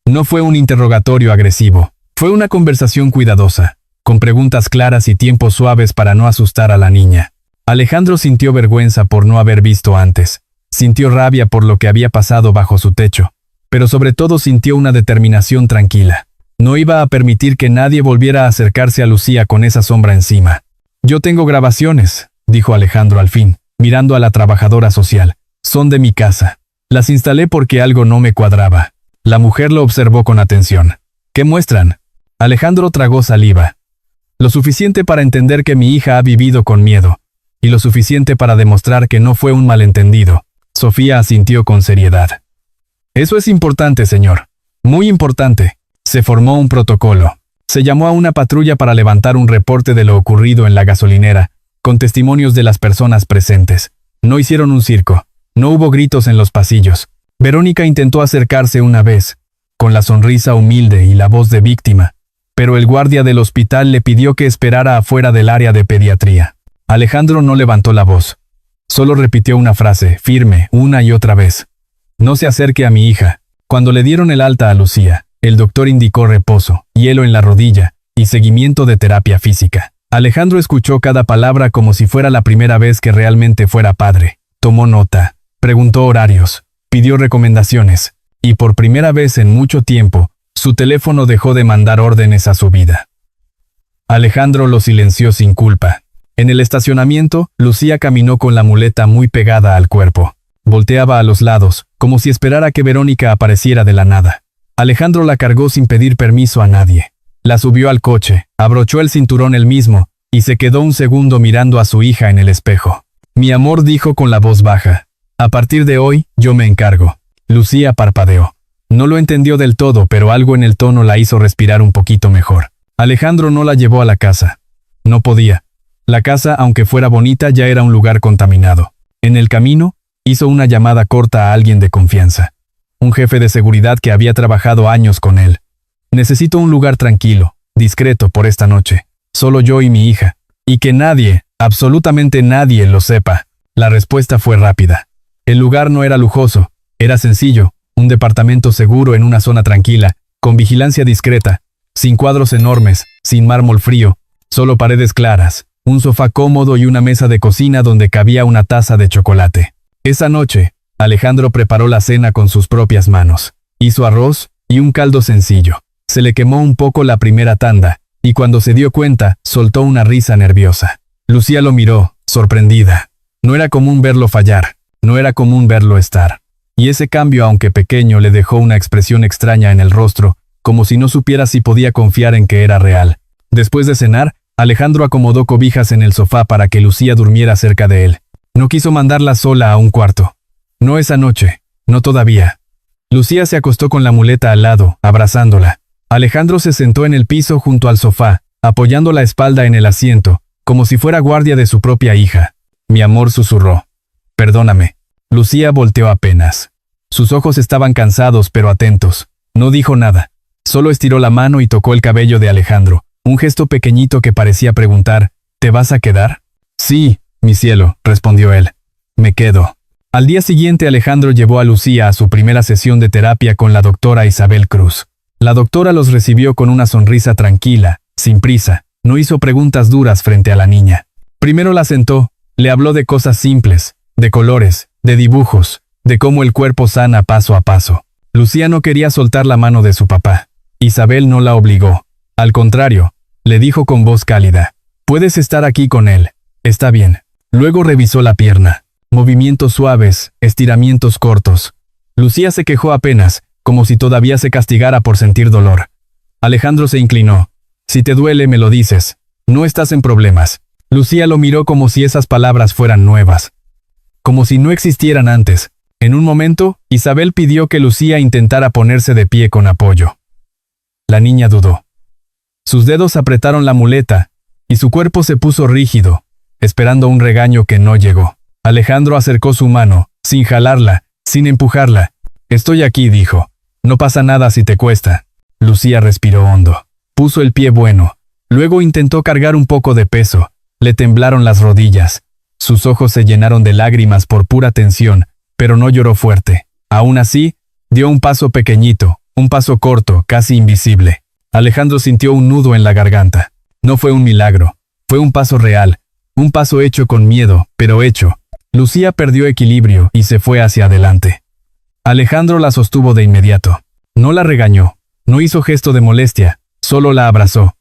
No fue un interrogatorio agresivo, fue una conversación cuidadosa, con preguntas claras y tiempos suaves para no asustar a la niña. Alejandro sintió vergüenza por no haber visto antes. Sintió rabia por lo que había pasado bajo su techo, pero sobre todo sintió una determinación tranquila. No iba a permitir que nadie volviera a acercarse a Lucía con esa sombra encima. «Yo tengo grabaciones», dijo Alejandro al fin, mirando a la trabajadora social. «Son de mi casa. Las instalé porque algo no me cuadraba». La mujer lo observó con atención. «¿Qué muestran?» Alejandro tragó saliva. «Lo suficiente para entender que mi hija ha vivido con miedo, y lo suficiente para demostrar que no fue un malentendido». Sofía asintió con seriedad. «Eso es importante, señor. Muy importante». Se formó un protocolo. Se llamó a una patrulla para levantar un reporte de lo ocurrido en la gasolinera, con testimonios de las personas presentes. No hicieron un circo. No hubo gritos en los pasillos. Verónica intentó acercarse una vez, con la sonrisa humilde y la voz de víctima, pero el guardia del hospital le pidió que esperara afuera del área de pediatría. Alejandro no levantó la voz. Solo repitió una frase, firme, una y otra vez. «No se acerque a mi hija». Cuando le dieron el alta a Lucía, el doctor indicó reposo, hielo en la rodilla y seguimiento de terapia física. Alejandro escuchó cada palabra como si fuera la primera vez que realmente fuera padre. Tomó nota, preguntó horarios, pidió recomendaciones, y por primera vez en mucho tiempo, su teléfono dejó de mandar órdenes a su vida. Alejandro lo silenció sin culpa. En el estacionamiento, Lucía caminó con la muleta muy pegada al cuerpo. Volteaba a los lados, como si esperara que Verónica apareciera de la nada. Alejandro la cargó sin pedir permiso a nadie. La subió al coche, abrochó el cinturón él mismo, y se quedó un segundo mirando a su hija en el espejo. «Mi amor», dijo con la voz baja. «A partir de hoy, yo me encargo». Lucía parpadeó. No lo entendió del todo, pero algo en el tono la hizo respirar un poquito mejor. Alejandro no la llevó a la casa. No podía. La casa, aunque fuera bonita, ya era un lugar contaminado. En el camino, hizo una llamada corta a alguien de confianza. Un jefe de seguridad que había trabajado años con él. «Necesito un lugar tranquilo, discreto por esta noche. Solo yo y mi hija. Y que nadie, absolutamente nadie, lo sepa». La respuesta fue rápida. El lugar no era lujoso, era sencillo, un departamento seguro en una zona tranquila, con vigilancia discreta, sin cuadros enormes, sin mármol frío, solo paredes claras, un sofá cómodo y una mesa de cocina donde cabía una taza de chocolate. Esa noche, Alejandro preparó la cena con sus propias manos. Hizo arroz y un caldo sencillo. Se le quemó un poco la primera tanda, y cuando se dio cuenta, soltó una risa nerviosa. Lucía lo miró, sorprendida. No era común verlo fallar, no era común verlo estar. y ese cambio, aunque pequeño, le dejó una expresión extraña en el rostro, como si no supiera si podía confiar en que era real. Después de cenar, Alejandro acomodó cobijas en el sofá para que Lucía durmiera cerca de él. No quiso mandarla sola a un cuarto. No esa noche, no todavía. Lucía se acostó con la muleta al lado, abrazándola. Alejandro se sentó en el piso junto al sofá, apoyando la espalda en el asiento, como si fuera guardia de su propia hija. Mi amor, susurró. Perdóname. Lucía volteó apenas. Sus ojos estaban cansados pero atentos. No dijo nada. Solo estiró la mano y tocó el cabello de Alejandro, un gesto pequeñito que parecía preguntar, ¿te vas a quedar? Sí, mi cielo, respondió él. Me quedo. Al día siguiente Alejandro llevó a Lucía a su primera sesión de terapia con la doctora Isabel Cruz. La doctora los recibió con una sonrisa tranquila, sin prisa, no hizo preguntas duras frente a la niña. Primero la sentó, le habló de cosas simples, de colores, de dibujos, de cómo el cuerpo sana paso a paso. Lucía no quería soltar la mano de su papá. Isabel no la obligó. Al contrario, le dijo con voz cálida, puedes estar aquí con él, está bien. Luego revisó la pierna. Movimientos suaves, estiramientos cortos. Lucía se quejó apenas, como si todavía se castigara por sentir dolor. Alejandro se inclinó. Si te duele, me lo dices. No estás en problemas. Lucía lo miró como si esas palabras fueran nuevas. Como si no existieran antes. En un momento, Isabel pidió que Lucía intentara ponerse de pie con apoyo. La niña dudó. Sus dedos apretaron la muleta, y su cuerpo se puso rígido, esperando un regaño que no llegó. Alejandro acercó su mano, sin jalarla, sin empujarla. Estoy aquí, dijo. No pasa nada si te cuesta. Lucía respiró hondo. Puso el pie bueno. Luego intentó cargar un poco de peso. Le temblaron las rodillas. Sus ojos se llenaron de lágrimas por pura tensión, pero no lloró fuerte. Aún así, dio un paso pequeñito, un paso corto, casi invisible. Alejandro sintió un nudo en la garganta. No fue un milagro. Fue un paso real. Un paso hecho con miedo, pero hecho. Lucía perdió equilibrio y se fue hacia adelante. Alejandro la sostuvo de inmediato. No la regañó. No hizo gesto de molestia. Solo la abrazó.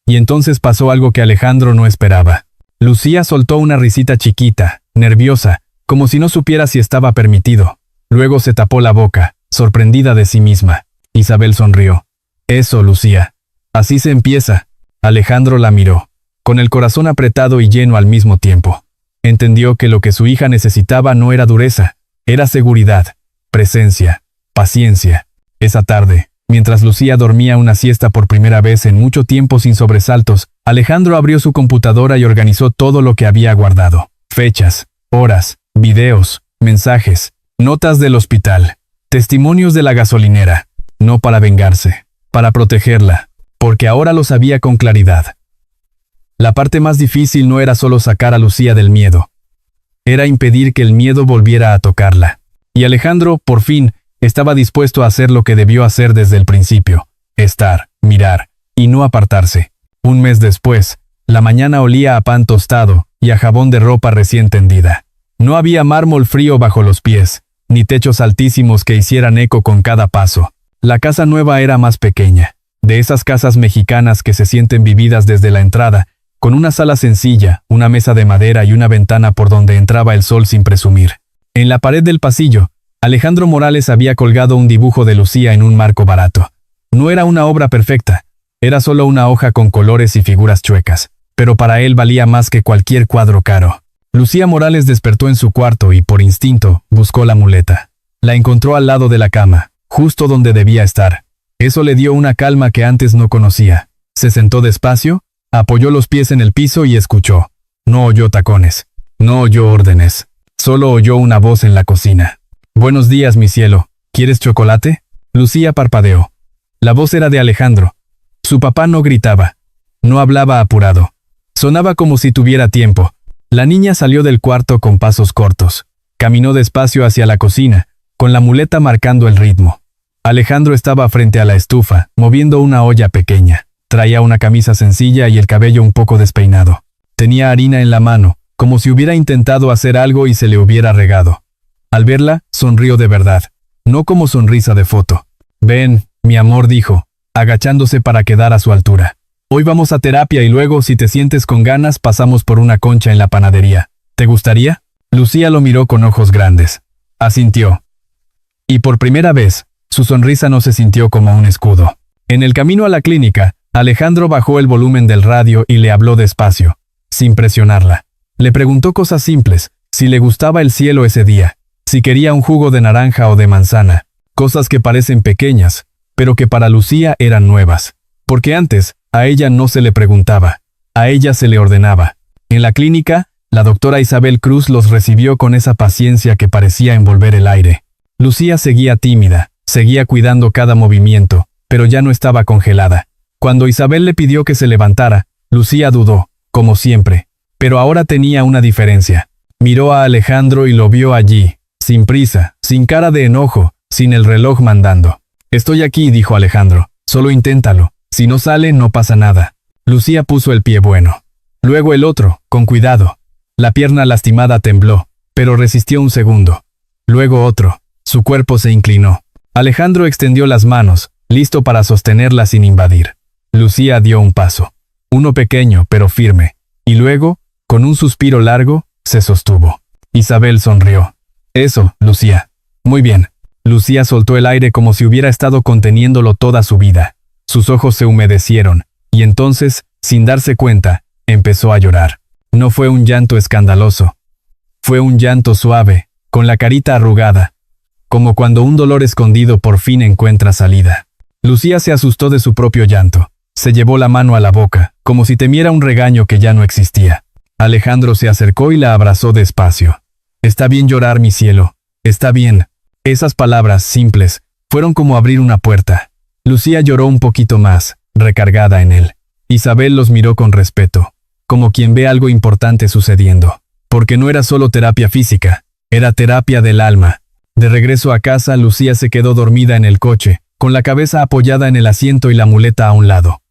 Y entonces pasó algo que Alejandro no esperaba. Lucía soltó una risita chiquita, nerviosa, como si no supiera si estaba permitido. Luego se tapó la boca, sorprendida de sí misma. Isabel sonrió. Eso, Lucía. Así se empieza. Alejandro la miró, con el corazón apretado y lleno al mismo tiempo. Entendió que lo que su hija necesitaba no era dureza, era seguridad, presencia, paciencia. Esa tarde, mientras Lucía dormía una siesta por primera vez en mucho tiempo sin sobresaltos, Alejandro abrió su computadora y organizó todo lo que había guardado. Fechas, horas, videos, mensajes, notas del hospital, testimonios de la gasolinera. No para vengarse, para protegerla, porque ahora lo sabía con claridad. La parte más difícil no era solo sacar a Lucía del miedo. Era impedir que el miedo volviera a tocarla. Y Alejandro, por fin, estaba dispuesto a hacer lo que debió hacer desde el principio. Estar, mirar, y no apartarse. Un mes después, la mañana olía a pan tostado y a jabón de ropa recién tendida. No había mármol frío bajo los pies, ni techos altísimos que hicieran eco con cada paso. La casa nueva era más pequeña, de esas casas mexicanas que se sienten vividas desde la entrada, con una sala sencilla, una mesa de madera y una ventana por donde entraba el sol sin presumir. En la pared del pasillo, Alejandro Morales había colgado un dibujo de Lucía en un marco barato. No era una obra perfecta, era solo una hoja con colores y figuras chuecas, pero para él valía más que cualquier cuadro caro. Lucía Morales despertó en su cuarto y, por instinto, buscó la muleta. La encontró al lado de la cama, justo donde debía estar. Eso le dio una calma que antes no conocía. Se sentó despacio, apoyó los pies en el piso y escuchó. No oyó tacones, no oyó órdenes, solo oyó una voz en la cocina. Buenos días, mi cielo, ¿quieres chocolate? Lucía parpadeó. La voz era de Alejandro. Su papá no gritaba, no hablaba apurado. Sonaba como si tuviera tiempo. La niña salió del cuarto con pasos cortos. Caminó despacio hacia la cocina, con la muleta marcando el ritmo. Alejandro estaba frente a la estufa, moviendo una olla pequeña. Traía una camisa sencilla y el cabello un poco despeinado. Tenía harina en la mano, como si hubiera intentado hacer algo y se le hubiera regado. Al verla, sonrió de verdad, no como sonrisa de foto. Ven, mi amor, dijo, agachándose para quedar a su altura. Hoy vamos a terapia y luego, si te sientes con ganas, pasamos por una concha en la panadería. ¿Te gustaría? Lucía lo miró con ojos grandes. Asintió. Y por primera vez, su sonrisa no se sintió como un escudo. En el camino a la clínica, Alejandro bajó el volumen del radio y le habló despacio, sin presionarla. Le preguntó cosas simples, si le gustaba el cielo ese día, si quería un jugo de naranja o de manzana, cosas que parecen pequeñas, pero que para Lucía eran nuevas. Porque antes, a ella no se le preguntaba, a ella se le ordenaba. En la clínica, la doctora Isabel Cruz los recibió con esa paciencia que parecía envolver el aire. Lucía seguía tímida, seguía cuidando cada movimiento, pero ya no estaba congelada. Cuando Isabel le pidió que se levantara, Lucía dudó, como siempre. Pero ahora tenía una diferencia. Miró a Alejandro y lo vio allí, sin prisa, sin cara de enojo, sin el reloj mandando. «Estoy aquí», dijo Alejandro, «solo inténtalo. Si no sale, no pasa nada». Lucía puso el pie bueno. Luego el otro, con cuidado. La pierna lastimada tembló, pero resistió un segundo. Luego otro. Su cuerpo se inclinó. Alejandro extendió las manos, listo para sostenerla sin invadir. Lucía dio un paso. Uno pequeño, pero firme. Y luego, con un suspiro largo, se sostuvo. Isabel sonrió. «Eso, Lucía. Muy bien». Lucía soltó el aire como si hubiera estado conteniéndolo toda su vida. Sus ojos se humedecieron, y entonces, sin darse cuenta, empezó a llorar. No fue un llanto escandaloso. Fue un llanto suave, con la carita arrugada, como cuando un dolor escondido por fin encuentra salida. Lucía se asustó de su propio llanto. Se llevó la mano a la boca, como si temiera un regaño que ya no existía. Alejandro se acercó y la abrazó despacio. «Está bien llorar, mi cielo. Está bien». Esas palabras, simples, fueron como abrir una puerta. Lucía lloró un poquito más, recargada en él. Isabel los miró con respeto, como quien ve algo importante sucediendo. Porque no era solo terapia física, era terapia del alma. De regreso a casa, Lucía se quedó dormida en el coche, con la cabeza apoyada en el asiento y la muleta a un lado.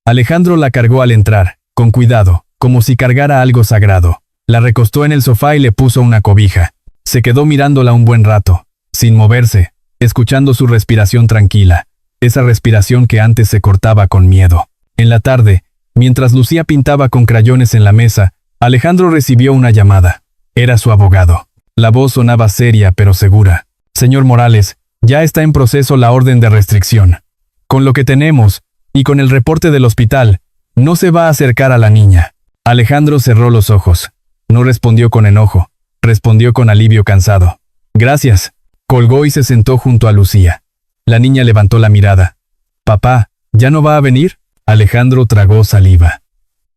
Alejandro la cargó al entrar, con cuidado, como si cargara algo sagrado. La recostó en el sofá y le puso una cobija. Se quedó mirándola un buen rato, sin moverse, escuchando su respiración tranquila, esa respiración que antes se cortaba con miedo. En la tarde, mientras Lucía pintaba con crayones en la mesa, Alejandro recibió una llamada. Era su abogado. La voz sonaba seria pero segura. «Señor Morales, ya está en proceso la orden de restricción. Con lo que tenemos, y con el reporte del hospital, no se va a acercar a la niña». Alejandro cerró los ojos. No respondió con enojo, respondió con alivio cansado. «Gracias». Colgó y se sentó junto a Lucía. La niña levantó la mirada. «Papá, ¿ya no va a venir?» Alejandro tragó saliva.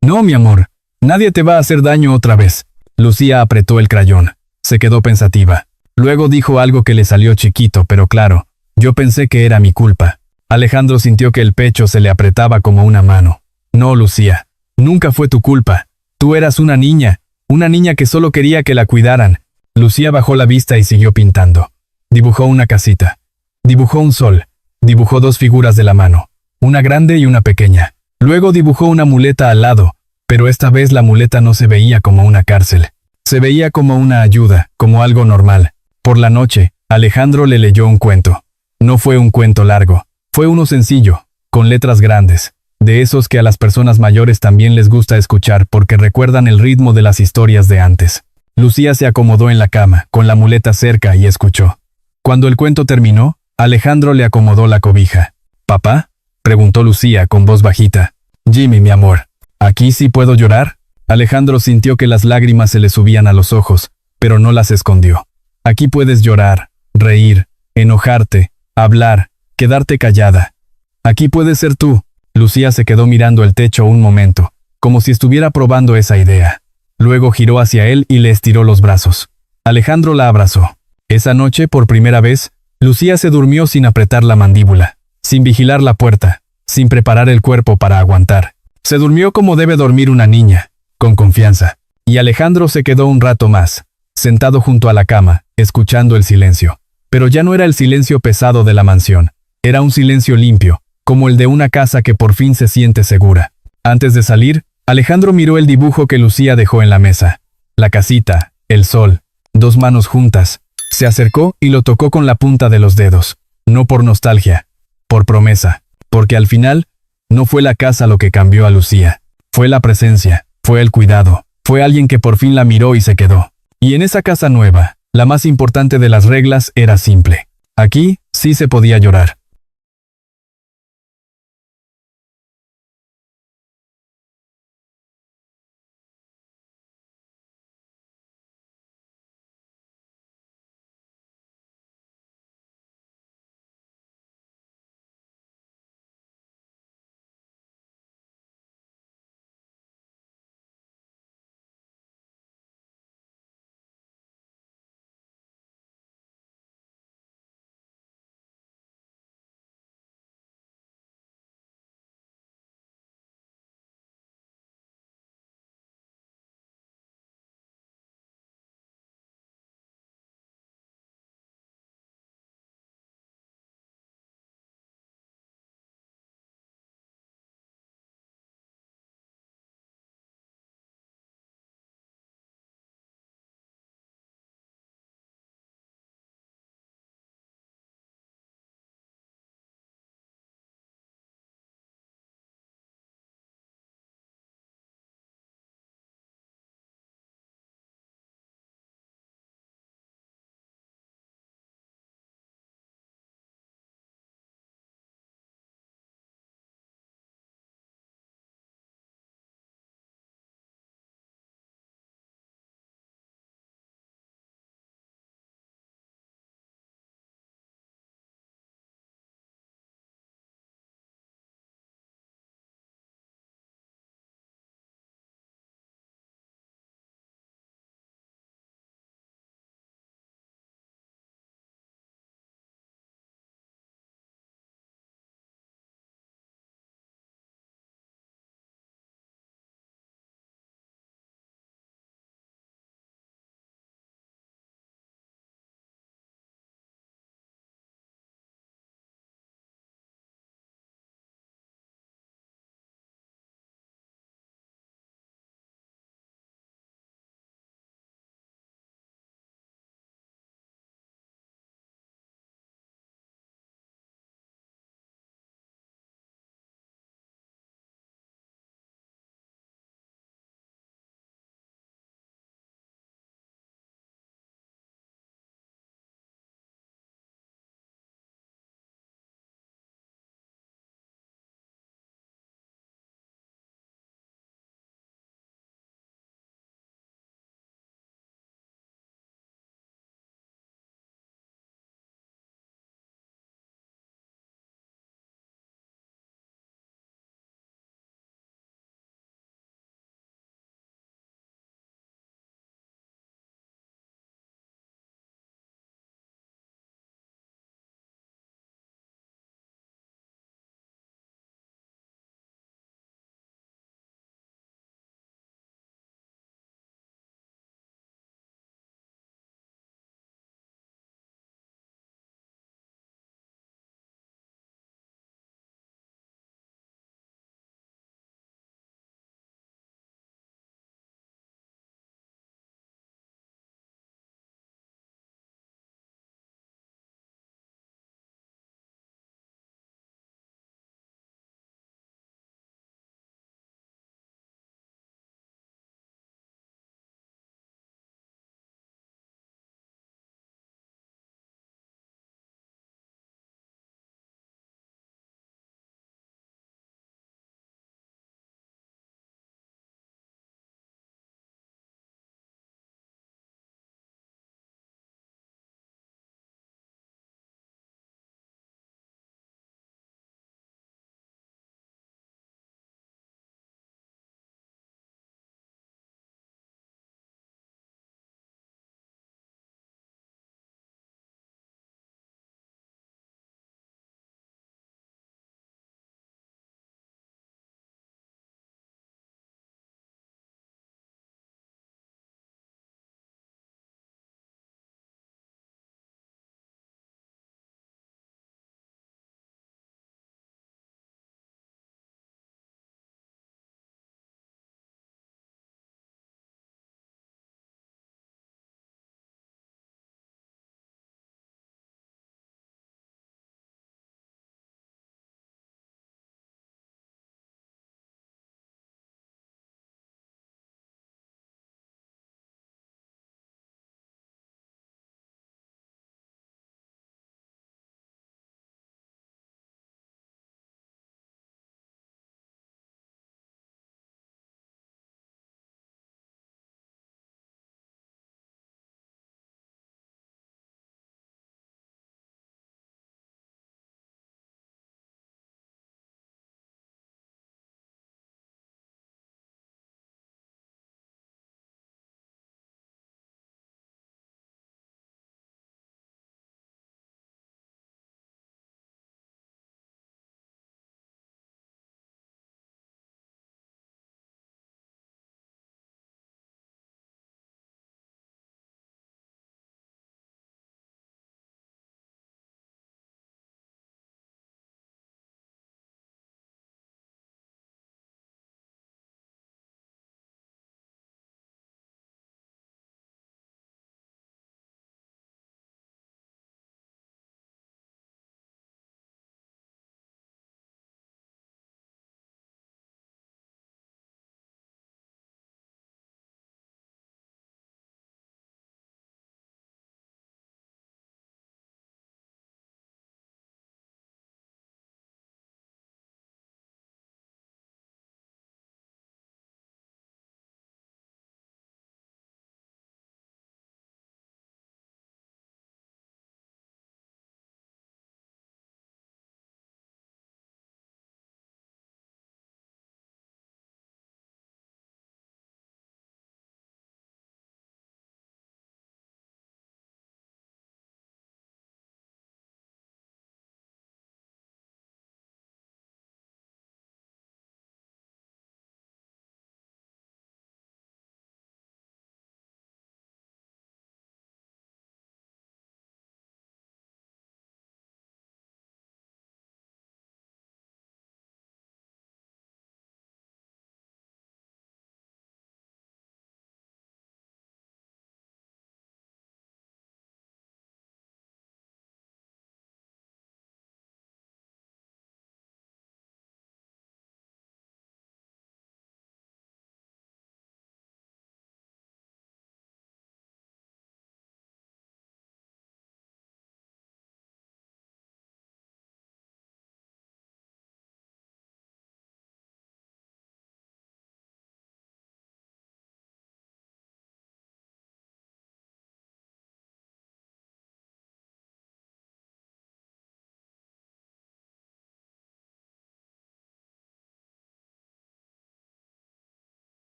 «No, mi amor, nadie te va a hacer daño otra vez». Lucía apretó el crayón. Se quedó pensativa. Luego dijo algo que le salió chiquito, pero claro, «Yo pensé que era mi culpa». Alejandro sintió que el pecho se le apretaba como una mano. «No, Lucía, nunca fue tu culpa. Tú eras una niña que solo quería que la cuidaran». Lucía bajó la vista y siguió pintando. Dibujó una casita. Dibujó un sol. Dibujó dos figuras de la mano, una grande y una pequeña. Luego dibujó una muleta al lado, pero esta vez la muleta no se veía como una cárcel. Se veía como una ayuda, como algo normal. Por la noche, Alejandro le leyó un cuento. No fue un cuento largo, fue uno sencillo, con letras grandes, de esos que a las personas mayores también les gusta escuchar porque recuerdan el ritmo de las historias de antes. Lucía se acomodó en la cama, con la muleta cerca, y escuchó. Cuando el cuento terminó, Alejandro le acomodó la cobija. «¿Papá?», preguntó Lucía con voz bajita. «Jimmy, mi amor, ¿aquí sí puedo llorar?». Alejandro sintió que las lágrimas se le subían a los ojos, pero no las escondió. «Aquí puedes llorar, reír, enojarte, hablar, quedarte callada. Aquí puedes ser tú». Lucía se quedó mirando el techo un momento, como si estuviera probando esa idea. Luego giró hacia él y le estiró los brazos. Alejandro la abrazó. Esa noche, por primera vez, Lucía se durmió sin apretar la mandíbula, sin vigilar la puerta, sin preparar el cuerpo para aguantar. Se durmió como debe dormir una niña, con confianza. Y Alejandro se quedó un rato más, sentado junto a la cama, escuchando el silencio. Pero ya no era el silencio pesado de la mansión. Era un silencio limpio, como el de una casa que por fin se siente segura. Antes de salir, Alejandro miró el dibujo que Lucía dejó en la mesa. La casita, el sol, dos manos juntas. Se acercó y lo tocó con la punta de los dedos. No por nostalgia, por promesa. Porque al final, no fue la casa lo que cambió a Lucía. Fue la presencia, fue el cuidado. Fue alguien que por fin la miró y se quedó. Y en esa casa nueva, la más importante de las reglas era simple. Aquí sí se podía llorar.